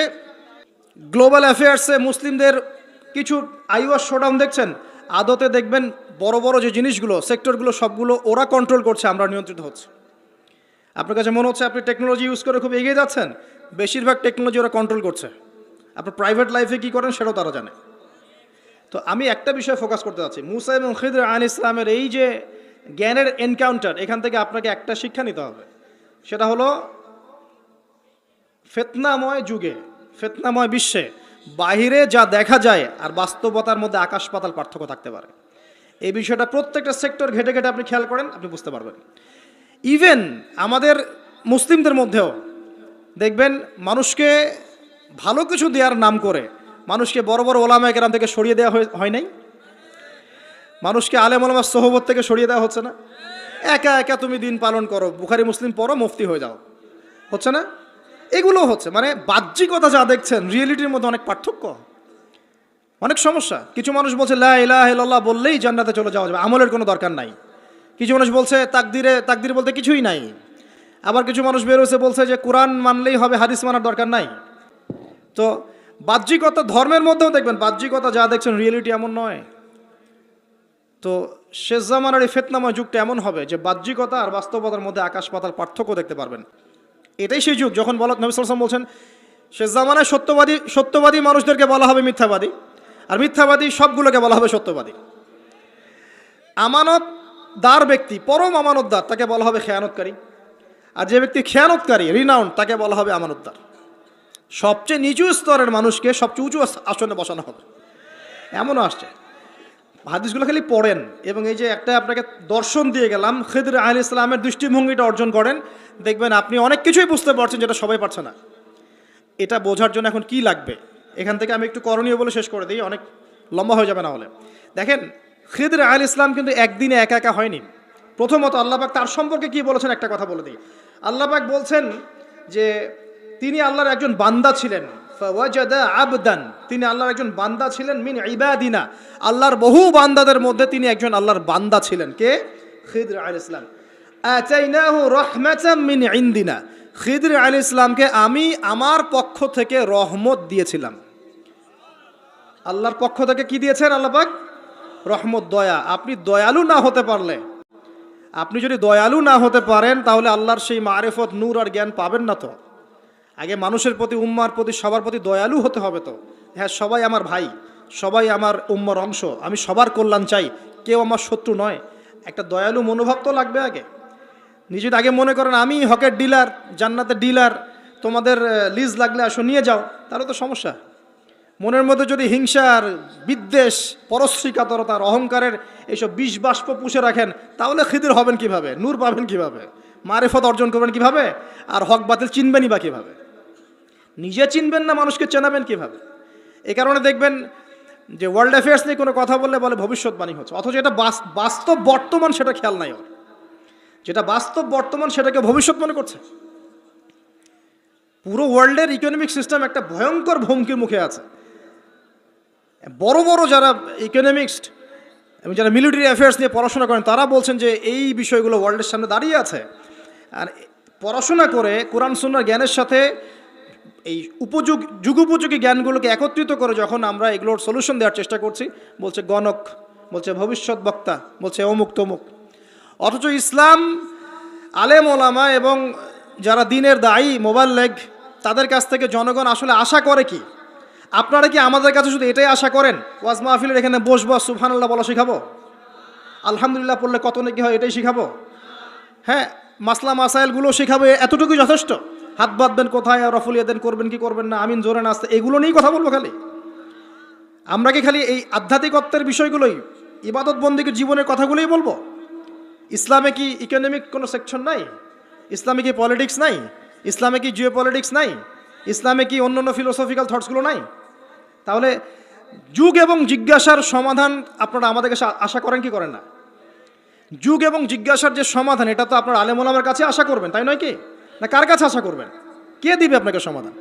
গ্লোবাল অ্যাফেয়ার্সে মুসলিমদের কিছু আইওয়াস শোডাউন দেখছেন, আদতে দেখবেন বড় বড় যে জিনিসগুলো সেক্টরগুলো সবগুলো ওরা কন্ট্রোল করছে, আমরা নিয়ন্ত্রিত হচ্ছে। আপনার কাছে মনে হচ্ছে আপনি টেকনোলজি ইউজ করে খুব এগিয়ে যাচ্ছেন, বেশিরভাগ টেকনোলজি ওরা কন্ট্রোল করছে। আপনার প্রাইভেট লাইফে কী করেন সেটাও তারা জানে। তো আমি একটা বিষয়ে ফোকাস করতে চাচ্ছি, মুসা এবং খিদর আলাইহিস ইসলামের এই যে জ্ঞানের এনকাউন্টার, এখান থেকে আপনাকে একটা শিক্ষা নিতে হবে, সেটা হলো ফিতনাময় যুগে, ফিতনাময় বিশ্বে বাহিরে যা দেখা যায় আর বাস্তবতার মধ্যে আকাশ পাতাল পার্থক্য থাকতে পারে। এই বিষয়টা প্রত্যেকটা সেক্টর ঘেটে ঘেটে আপনি খেয়াল করেন, আপনি বুঝতে পারবেন। ইভেন আমাদের মুসলিমদের মধ্যেও দেখবেন মানুষকে ভালো কিছু দেওয়ার নাম করে মানুষকে বড় বড় ওলামায়ে কেরাম থেকে সরিয়ে দেওয়া হয় নাই, মানুষকে আলেম ওলামার সোহবত থেকে সরিয়ে দেওয়া হচ্ছে না। একা একা তুমি দিন পালন করো, বুখারি মুসলিম পড়ো, মুফতি হয়ে যাও, হচ্ছে না? এগুলো হচ্ছে, মানে বাহ্যিকতা যা দেখছেন রিয়েলিটির মধ্যে অনেক পার্থক্য, অনেক সমস্যা। কিছু মানুষ বলছে লা ইলাহা ইল্লাল্লাহ বললেই জান্নাতে চলে যাওয়া যাবে, আমলের কোনো দরকার নাই। কিছু মানুষ বলছে তাকদির বলতে কিছুই নাই। আবার কিছু মানুষ বেরোছে বলছে যে কোরআন মানলেই হবে, হাদিস মানার দরকার নাই। তো বাহ্যিকতা, ধর্মের মধ্যেও দেখবেন বাহ্যিকতা যা দেখছেন রিয়েলিটি এমন নয়। তো শেষ জামানার এই ফিতনাময় যুগটা এমন হবে যে বাহ্যিকতা আর বাস্তবতার মধ্যে আকাশ পাতাল পার্থক্য দেখতে পারবেন। এটাই সেই যুগ যখন নবী সাল্লাল্লাহু আলাইহি ওয়াসাল্লাম বলছেন শেষ জামানায় সত্যবাদী মানুষদেরকে বলা হবে মিথ্যাবাদী, আর মিথ্যাবাদী সবগুলোকে বলা হবে সত্যবাদী। আমানতদার ব্যক্তি, পরম আমানতদার, তাকে বলা হবে খেয়ানতকারী। আর যে ব্যক্তি খেয়ানতকারী, রিনাউন্ড, তাকে বলা হবে আমানতদার। সবচেয়ে নিচু স্তরের মানুষকে সবচেয়ে উঁচু আসনে বসানো হবে, এমনও আসছে। হাদিসগুলো খালি পড়েন, এবং এই যে একটা আপনাকে দর্শন দিয়ে গেলাম, খিদর আলাইহিস সালামের দৃষ্টিভঙ্গিটা অর্জন করেন, দেখবেন আপনি অনেক কিছুই বুঝতে পারছেন যেটা সবাই পারছে না। এটা বোঝার জন্য এখন কি লাগবে, এখান থেকে আমি একটু করণীয় বলে শেষ করে দিই, অনেক লম্বা হয়ে যাবে না হলে। দেখেন, খিদর আলাইহিস সালাম কিন্তু একদিনে একা একা হয়নি। প্রথমত আল্লাহ পাক তার সম্পর্কে কি বলেছেন একটা কথা বলে দিই। আল্লাহ পাক বলছেন যে তিনি আল্লাহর একজন বান্দা ছিলেন, ফাওয়াজাদা আবদান, তিনি আল্লাহর একজন বান্দা ছিলেন, মিন ইবাদিনা, আল্লাহর বহু বান্দাদের মধ্যে তিনি একজন আল্লাহর বান্দা ছিলেন। কে? খিদর আলাইহিস সালাম। আতাইনাহু রাহমাতাম মিন ইনদিনা, খিদর আলাইহিস সালামকে আমি আমার পক্ষ থেকে রহমত দিয়েছিলাম। আল্লাহর পক্ষ থেকে কি দিয়েছেন আল্লাহ পাক? রহমত, দয়া। আপনি দয়ালু না হতে পারলে, আপনি যদি দয়ালু না হতে পারেন, তাহলে আল্লাহর সেই মারিফত, নূর আর জ্ঞান পাবেন না। তো আগে মানুষের প্রতি, উম্মার প্রতি, সবার প্রতি দয়ালু হতে হবে। তো হ্যাঁ, সবাই আমার ভাই, সবাই আমার উম্মার অংশ, আমি সবার কল্যাণ চাই, কেউ আমার শত্রু নয়। একটা দয়ালু মনোভাব তো লাগবে আগে। নিজে আগে মনে করেন আমি হকের ডিলার, জান্নাতের ডিলার, তোমাদের লিজ লাগলে আসো নিয়ে যাও, তাহলে তো সমস্যা। মনের মধ্যে যদি হিংসার, বিদ্বেষ, পরশ্রীকাতরতার, অহংকারের এইসব বিষ বাষ্প পুষে রাখেন, তাহলে খিদির হবেন কিভাবে? নূর পাবেন কিভাবে? মারিফত অর্জন করবেন কিভাবে? আর হক বাতিল চিনবেনই বা কিভাবে? নিজে চিনবেন না, মানুষকে চেনাবেন কিভাবে? এই কারণে দেখবেন যে ওয়ার্ল্ড অ্যাফেয়ার্স নিয়ে কোনো কথা বললে বলে ভবিষ্যৎবাণী হচ্ছে, অথচ এটা বাস্তব বর্তমান, সেটা খেয়াল নাই ওর। যেটা বাস্তব বর্তমান সেটাকে ভবিষ্যৎ মনে করছে। পুরো ওয়ার্ল্ডের ইকোনমিক সিস্টেম একটা ভয়ঙ্কর হুমকির মুখে আছে। বড় বড় যারা ইকোনমিক্সট এবং যারা মিলিটারি অ্যাফেয়ার্স নিয়ে পড়াশোনা করেন, তারা বলছেন যে এই বিষয়গুলো ওয়ার্ল্ডের সামনে দাঁড়িয়ে আছে। আর পড়াশোনা করে কোরআন সুন্নাহর জ্ঞানের সাথে এই যুগোপযোগী জ্ঞানগুলোকে একত্রিত করে যখন আমরা এগুলোর সলিউশন দেওয়ার চেষ্টা করছি, বলছে গণক, বলছে ভবিষ্যৎ বক্তা, বলছে অমুক তমুক। অথচ ইসলাম, আলেম ওলামা এবং যারা দিনের দায়ী, মোবাল্লেগ, তাদের কাছ থেকে জনগণ আসলে আশা করে কি? আপনারা কি আমাদের কাছে শুধু এটাই আশা করেন ওয়াজ মাহফিলের এখানে বসবো, সুবহানাল্লাহ বলা শিখাবো, আলহামদুলিল্লাহ পড়লে কত নাকি হয় এটাই শিখাবো? হ্যাঁ, মাসলা মাসাইলগুলো শিখাবো, এতটুকুই যথেষ্ট? হাত বাঁধবেন কোথায়, রফুলিয়া দেন করবেন কি করবেন না, আমিন জোরে নাচতে, এগুলো নিয়েই কথা বলবো খালি? আমরা কি খালি এই আধ্যাত্মিকত্বের বিষয়গুলোই, ইবাদত বন্দিগির জীবনের কথাগুলোই বলবো? ইসলামে কি ইকোনমিক কোনো সেকশন নাই? ইসলামে কি পলিটিক্স নাই? ইসলামে কি জিও পলিটিক্স নাই? ইসলামে কি অন্য ফিলোসফিক্যাল থটসগুলো নাই? তাহলে যুগ এবং জিজ্ঞাসার সমাধান আপনারা আমাদের কাছে আশা করেন কি করেন না? যুগ এবং জিজ্ঞাসার যে সমাধান, এটা তো আপনার আলেম ওলামার কাছে আশা করবেন, তাই নয় কি? না কার কাছে আশা করবেন? কে দিবে আপনাকে সমাধান?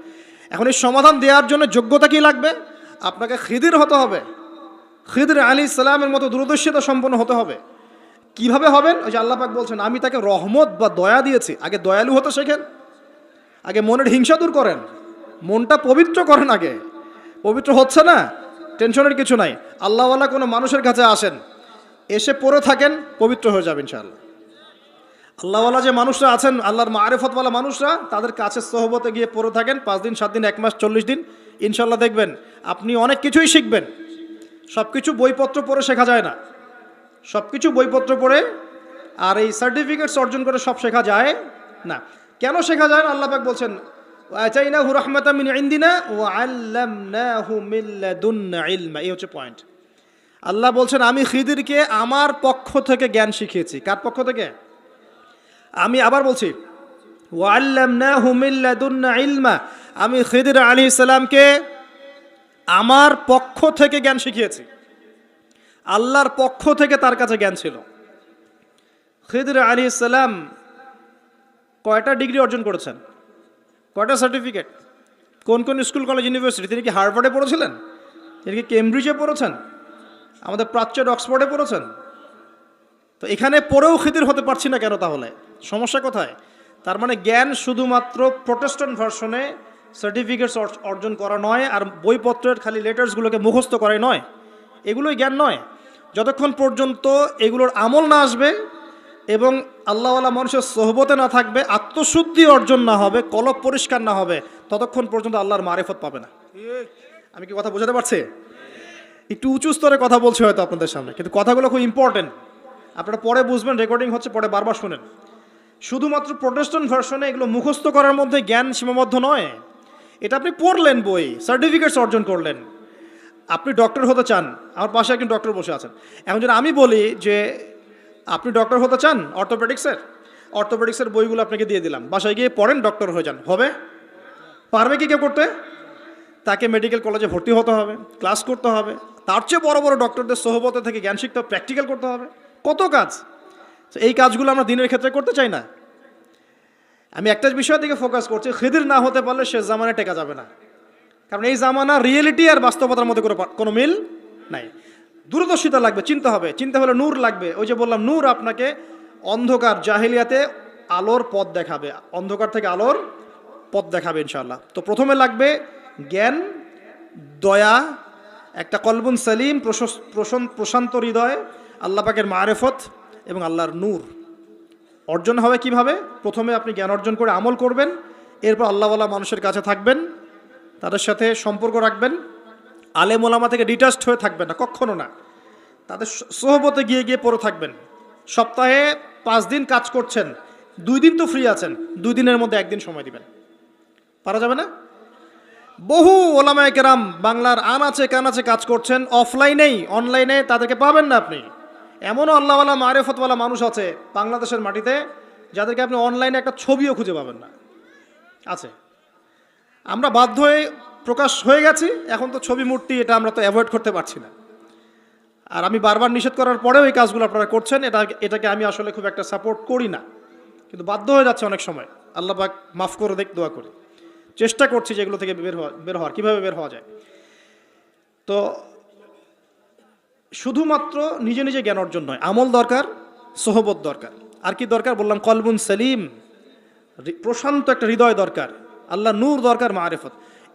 এখন এই সমাধান দেওয়ার জন্য যোগ্যতা কি লাগবে? আপনাকে খিদির হতে হবে, খিদির আলাইহিস সালামের মতো দূরদর্শিতা সম্পন্ন হতে হবে। কিভাবে হবেন? ওই যে আল্লাহ পাক বলছেন আমি তাকে রহমত বা দয়া দিয়েছি। আগে দয়ালু হতে শেখেন, আগে মনের হিংসা দূর করেন, মনটা পবিত্র করেন আগে, পবিত্র হচ্ছে না, টেনশনের কিছু নাই। আল্লাহওয়ালা কোনো মানুষের কাছে আসেন, এসে পড়ে থাকেন, পবিত্র হয়ে যাবেন ইনশাআল্লাহ। আল্লাহওয়ালা যে মানুষরা আছেন, আল্লাহর মারিফতওয়ালা মানুষরা, তাদের কাছে সোহবতে গিয়ে পড়ে থাকেন 5 দিন 7 দিন 1 মাস 40 দিন, ইনশাআল্লাহ দেখবেন আপনি অনেক কিছুই শিখবেন। সব কিছু বইপত্র পড়ে শেখা যায় না, সব কিছু বইপত্র পড়ে আর এই সার্টিফিকেটস অর্জন করে সব শেখা যায় না। কেন শেখা যায় না? আল্লাহ পাক বলছেন ওয়াতাইনাহু রাহমাতাম মিন ইনদিনা ওয়া আল্লামনাহু মিন লাদুন্না ইলমা। এই হচ্ছে পয়েন্ট। আল্লাহ বলছেন আমি খিদিরকে আমার পক্ষ থেকে জ্ঞান শিখিয়েছি। কার পক্ষ থেকে? আমি আবার বলছি ওয়া আল্লামনাহু মিন লাদুন্না ইলমা, আমি খিদির আলাইহিস সালামকে আমার পক্ষ থেকে জ্ঞান শিখিয়েছি। আল্লাহর পক্ষ থেকে তার কাছে জ্ঞান ছিল। খিদির আলাইহিস সালাম কয়টা ডিগ্রি অর্জন করেছেন? কয়টা সার্টিফিকেট? কোন কোন স্কুল কলেজ ইউনিভার্সিটি? তিনি কি হার্ভার্ডে পড়েছিলেন? তিনি কি কেমব্রিজে পড়েছেন? আমাদের প্রাচ্যের অক্সফোর্ডে পড়েছেন? তো এখানে পড়েও খিদির হতে পারছি না কেন? তাহলে সমস্যা কোথায়? তার মানে জ্ঞান শুধুমাত্র প্রোটেস্ট্যান্ট ভার্সনে সার্টিফিকেটস অর্জন করা নয়, আর বইপত্রের খালি লেটার্সগুলোকে মুখস্থ করাই নয়, এগুলোই জ্ঞান নয়। যতক্ষণ পর্যন্ত এগুলোর আমল না আসবে এবং আল্লাহওয়ালা মানুষের সোহবতে না থাকবে, আত্মশুদ্ধি অর্জন না হবে, কলব পরিষ্কার না হবে, ততক্ষণ পর্যন্ত আল্লাহর মারিফত পাবে না। আমি কি কথা বোঝাতে পারছি? একটু উঁচু স্তরে কথা বলছি হয়তো আপনাদের সামনে, কিন্তু কথাগুলো খুব ইম্পর্টেন্ট। আপনারা পরে বুঝবেন, রেকর্ডিং হচ্ছে, পরে বারবার শুনেন। শুধুমাত্র প্রোটেস্ট্যান্ট ভার্সনে এগুলো মুখস্থ করার মধ্যে জ্ঞান সীমাবদ্ধ নয়। এটা আপনি পড়লেন, বই সার্টিফিকেটস অর্জন করলেন। আপনি ডক্টর হতে চান, আমার পাশে একজন ডক্টর বসে আছেন। এখন যদি আমি বলি যে আপনি ডক্টর হতে চান অর্থোপেডিক্সের বইগুলো আপনাকে দিয়ে দিলাম, বাসায় গিয়ে পড়েন, ডক্টর হয়ে যান, হবে? পারবে কি কেউ করতে? তাকে মেডিকেল কলেজে ভর্তি হতে হবে, ক্লাস করতে হবে, তার চেয়ে বড় বড় ডক্টরদের সোহবতে থেকে জ্ঞান শিখতে হবে, প্র্যাকটিক্যাল করতে হবে, কত কাজ। এই কাজগুলো আমরা দিনের ক্ষেত্রে করতে চাই না। আমি একটা বিষয়ের দিকে ফোকাস করছি, খিদির না হতে পারলে সে জামানায় টেকা যাবে না। কারণ এই জামানা রিয়েলিটি আর বাস্তবতার মধ্যে কোনো মিল নাই। দূরদর্শিতা লাগবে, চিন্তা হবে, চিন্তা হলে নূর লাগবে। ওই যে বললাম, নূর আপনাকে অন্ধকার জাহিলিয়াতে আলোর পথ দেখাবে, অন্ধকার থেকে আলোর পথ দেখাবে ইনশাআল্লাহ। তো প্রথমে লাগবে জ্ঞান, দয়া, একটা কলবুন সালিম, প্রশান্ত হৃদয়, আল্লাহ পাকের মারিফত এবং আল্লাহর নূর অর্জন হবে কিভাবে? প্রথমে আপনি জ্ঞান অর্জন করে আমল করবেন, এরপর আল্লাহওয়ালা মানুষের কাছে থাকবেন, তাদের সাথে সম্পর্ক রাখবেন, আলেম ওলামা থেকে ডিটাচড হয়ে থাকবেন না, কখনো না। তাদের সোহবতে গিয়ে গিয়ে পড়ে থাকবেন। সপ্তাহে 5 দিন কাজ করছেন, 2 দিন তো ফ্রি আছেন, 2 দিনের মধ্যে 1 দিন সময় দিবেন। পারা যাবে না? বহু ওলামায়ে কেরাম বাংলার আনাচে কানাচে কাজ করছেন, অফলাইনেই, অনলাইনে তাদেরকে পাবেন না আপনি। এমনও আল্লাহওয়ালা মারিফতওয়ালা মানুষ আছে বাংলাদেশের মাটিতে, যাদেরকে আপনি অনলাইনে একটা ছবিও খুঁজে পাবেন না, আছে। আমরা বাধ্য হয়ে প্রকাশ হয়ে গেছি, এখন তো ছবি মূর্তি এটা আমরা তো অ্যাভয়েড করতে পারছি না। আর আমি বারবার নিষেধ করার পরেও এই কাজগুলো আপনারা করছেন, এটাকে আমি আসলে খুব একটা সাপোর্ট করি না, কিন্তু বাধ্য হয়ে যাচ্ছে অনেক সময়। আল্লাহ পাক মাফ করে দেখ, দোয়া করি। চেষ্টা করছি যে এগুলো থেকে বের হওয়ার, কীভাবে বের হওয়া যায়। তো শুধুমাত্র নিজে নিজে জ্ঞান অর্জন নয়, আমল দরকার, সোহবত দরকার। আর কি দরকার? বললাম কলবুন সালিম, প্রশান্ত একটা হৃদয় দরকার, আল্লাহ নূর দরকার, মারিফত।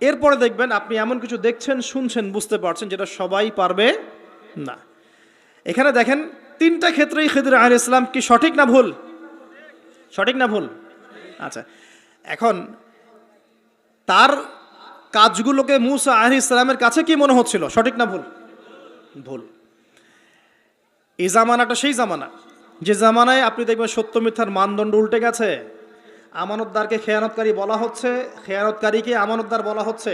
এরপরে দেখবেন আপনি এমন কিছু দেখছেন, শুনছেন, বুঝতে পারছেন যেটা সবাই পারবে না। এখানে দেখেন 3টা ক্ষেত্রেই খিদির আলাইহিস সালাম কি সঠিক না ভুল? সঠিক না ভুল? আচ্ছা, এখন তার কাজগুলোকে মূসা আলাইহিস সালামের কাছে কি মনে হচ্ছিল? সঠিক না ভুল? ভুল। এই জামানাটা সেই জামানা যে জামানায় আপনি দেখবেন সত্য মিথ্যার মানদণ্ড উল্টে গেছে। আমানতদারকে খেয়ানতকারী বলা হচ্ছে, খেয়ানতকারীকে আমানতদার বলা হচ্ছে।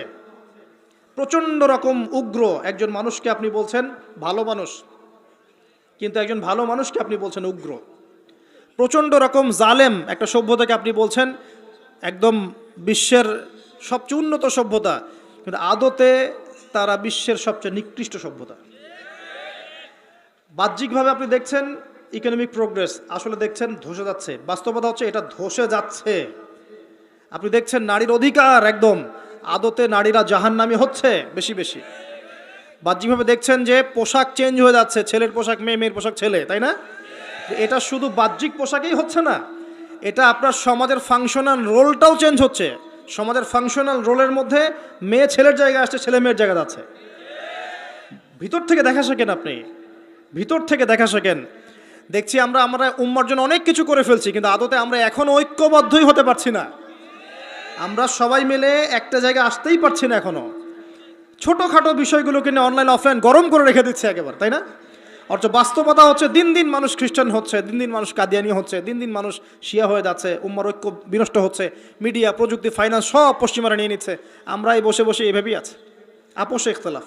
প্রচণ্ড রকম উগ্র একজন মানুষকে আপনি বলছেন ভালো মানুষ, কিন্তু একজন ভালো মানুষকে আপনি বলছেন উগ্র। প্রচণ্ড রকম জালেম একটা সভ্যতাকে আপনি বলছেন একদম বিশ্বের সবচেয়ে উন্নত সভ্যতা, কিন্তু আদতে তারা বিশ্বের সবচেয়ে নিকৃষ্ট সভ্যতা। বাহ্যিকভাবে আপনি দেখছেন ইকোনমিক প্রোগ্রেস, আসলে দেখছেন ধসে যাচ্ছে। বাস্তবতা হচ্ছে এটা ধসে যাচ্ছে। আপনি দেখছেন নারীর অধিকার একদম, আদতে নারীরা জাহান্নামী হচ্ছে বেশি বেশি। বাহ্যিকভাবে দেখছেন যে পোশাক চেঞ্জ হয়ে যাচ্ছে, ছেলের পোশাক মেয়ে, মেয়ের পোশাক ছেলে, তাই না? এটা শুধু বাহ্যিক পোশাকেই হচ্ছে না, এটা আপনার সমাজের ফাংশনাল রোলটাও চেঞ্জ হচ্ছে। সমাজের ফাংশনাল রোলের মধ্যে মেয়ে ছেলের জায়গায় আসছে, ছেলে মেয়ের জায়গা যাচ্ছে। ভিতর থেকে দেখা শেখেন, আপনি ভিতর থেকে দেখা শেখেন। দেখছি আমরা উম্মার জন্য অনেক কিছু করে ফেলছি, কিন্তু আদতে আমরা এখনো ঐক্যবদ্ধই হতে পারছি না। আমরা সবাই মিলে একটা জায়গায় আসতেই পারছি না এখনো। ছোটোখাটো বিষয়গুলোকে নিয়ে অনলাইন অফলাইন গরম করে রেখে দিচ্ছে একেবারে, তাই না? অথচ বাস্তবতা হচ্ছে দিন দিন মানুষ খ্রিস্টান হচ্ছে, দিন দিন মানুষ কাদিয়ানি হচ্ছে, দিন দিন মানুষ শিয়া হয়ে যাচ্ছে, উম্মার ঐক্য বিনষ্ট হচ্ছে। মিডিয়া, প্রযুক্তি, ফাইন্যান্স সব পশ্চিমারা নিয়ে নিচ্ছে। আমরা এই বসে বসে এভাবেই আছি, আপোষে ইখতলাফ।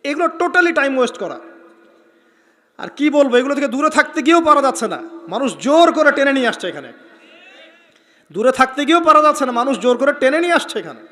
এগুলো টোটালি টাইম ওয়েস্ট করা। আর কি বলবো, এগুলো থেকে দূরে থাকতে গিয়েও পারা যাচ্ছে না, মানুষ জোর করে টেনে নিয়ে আসছে এখানে। দূরে থাকতে গিয়েও পারা যাচ্ছে না, মানুষ জোর করে টেনে নিয়ে আসছে এখানে।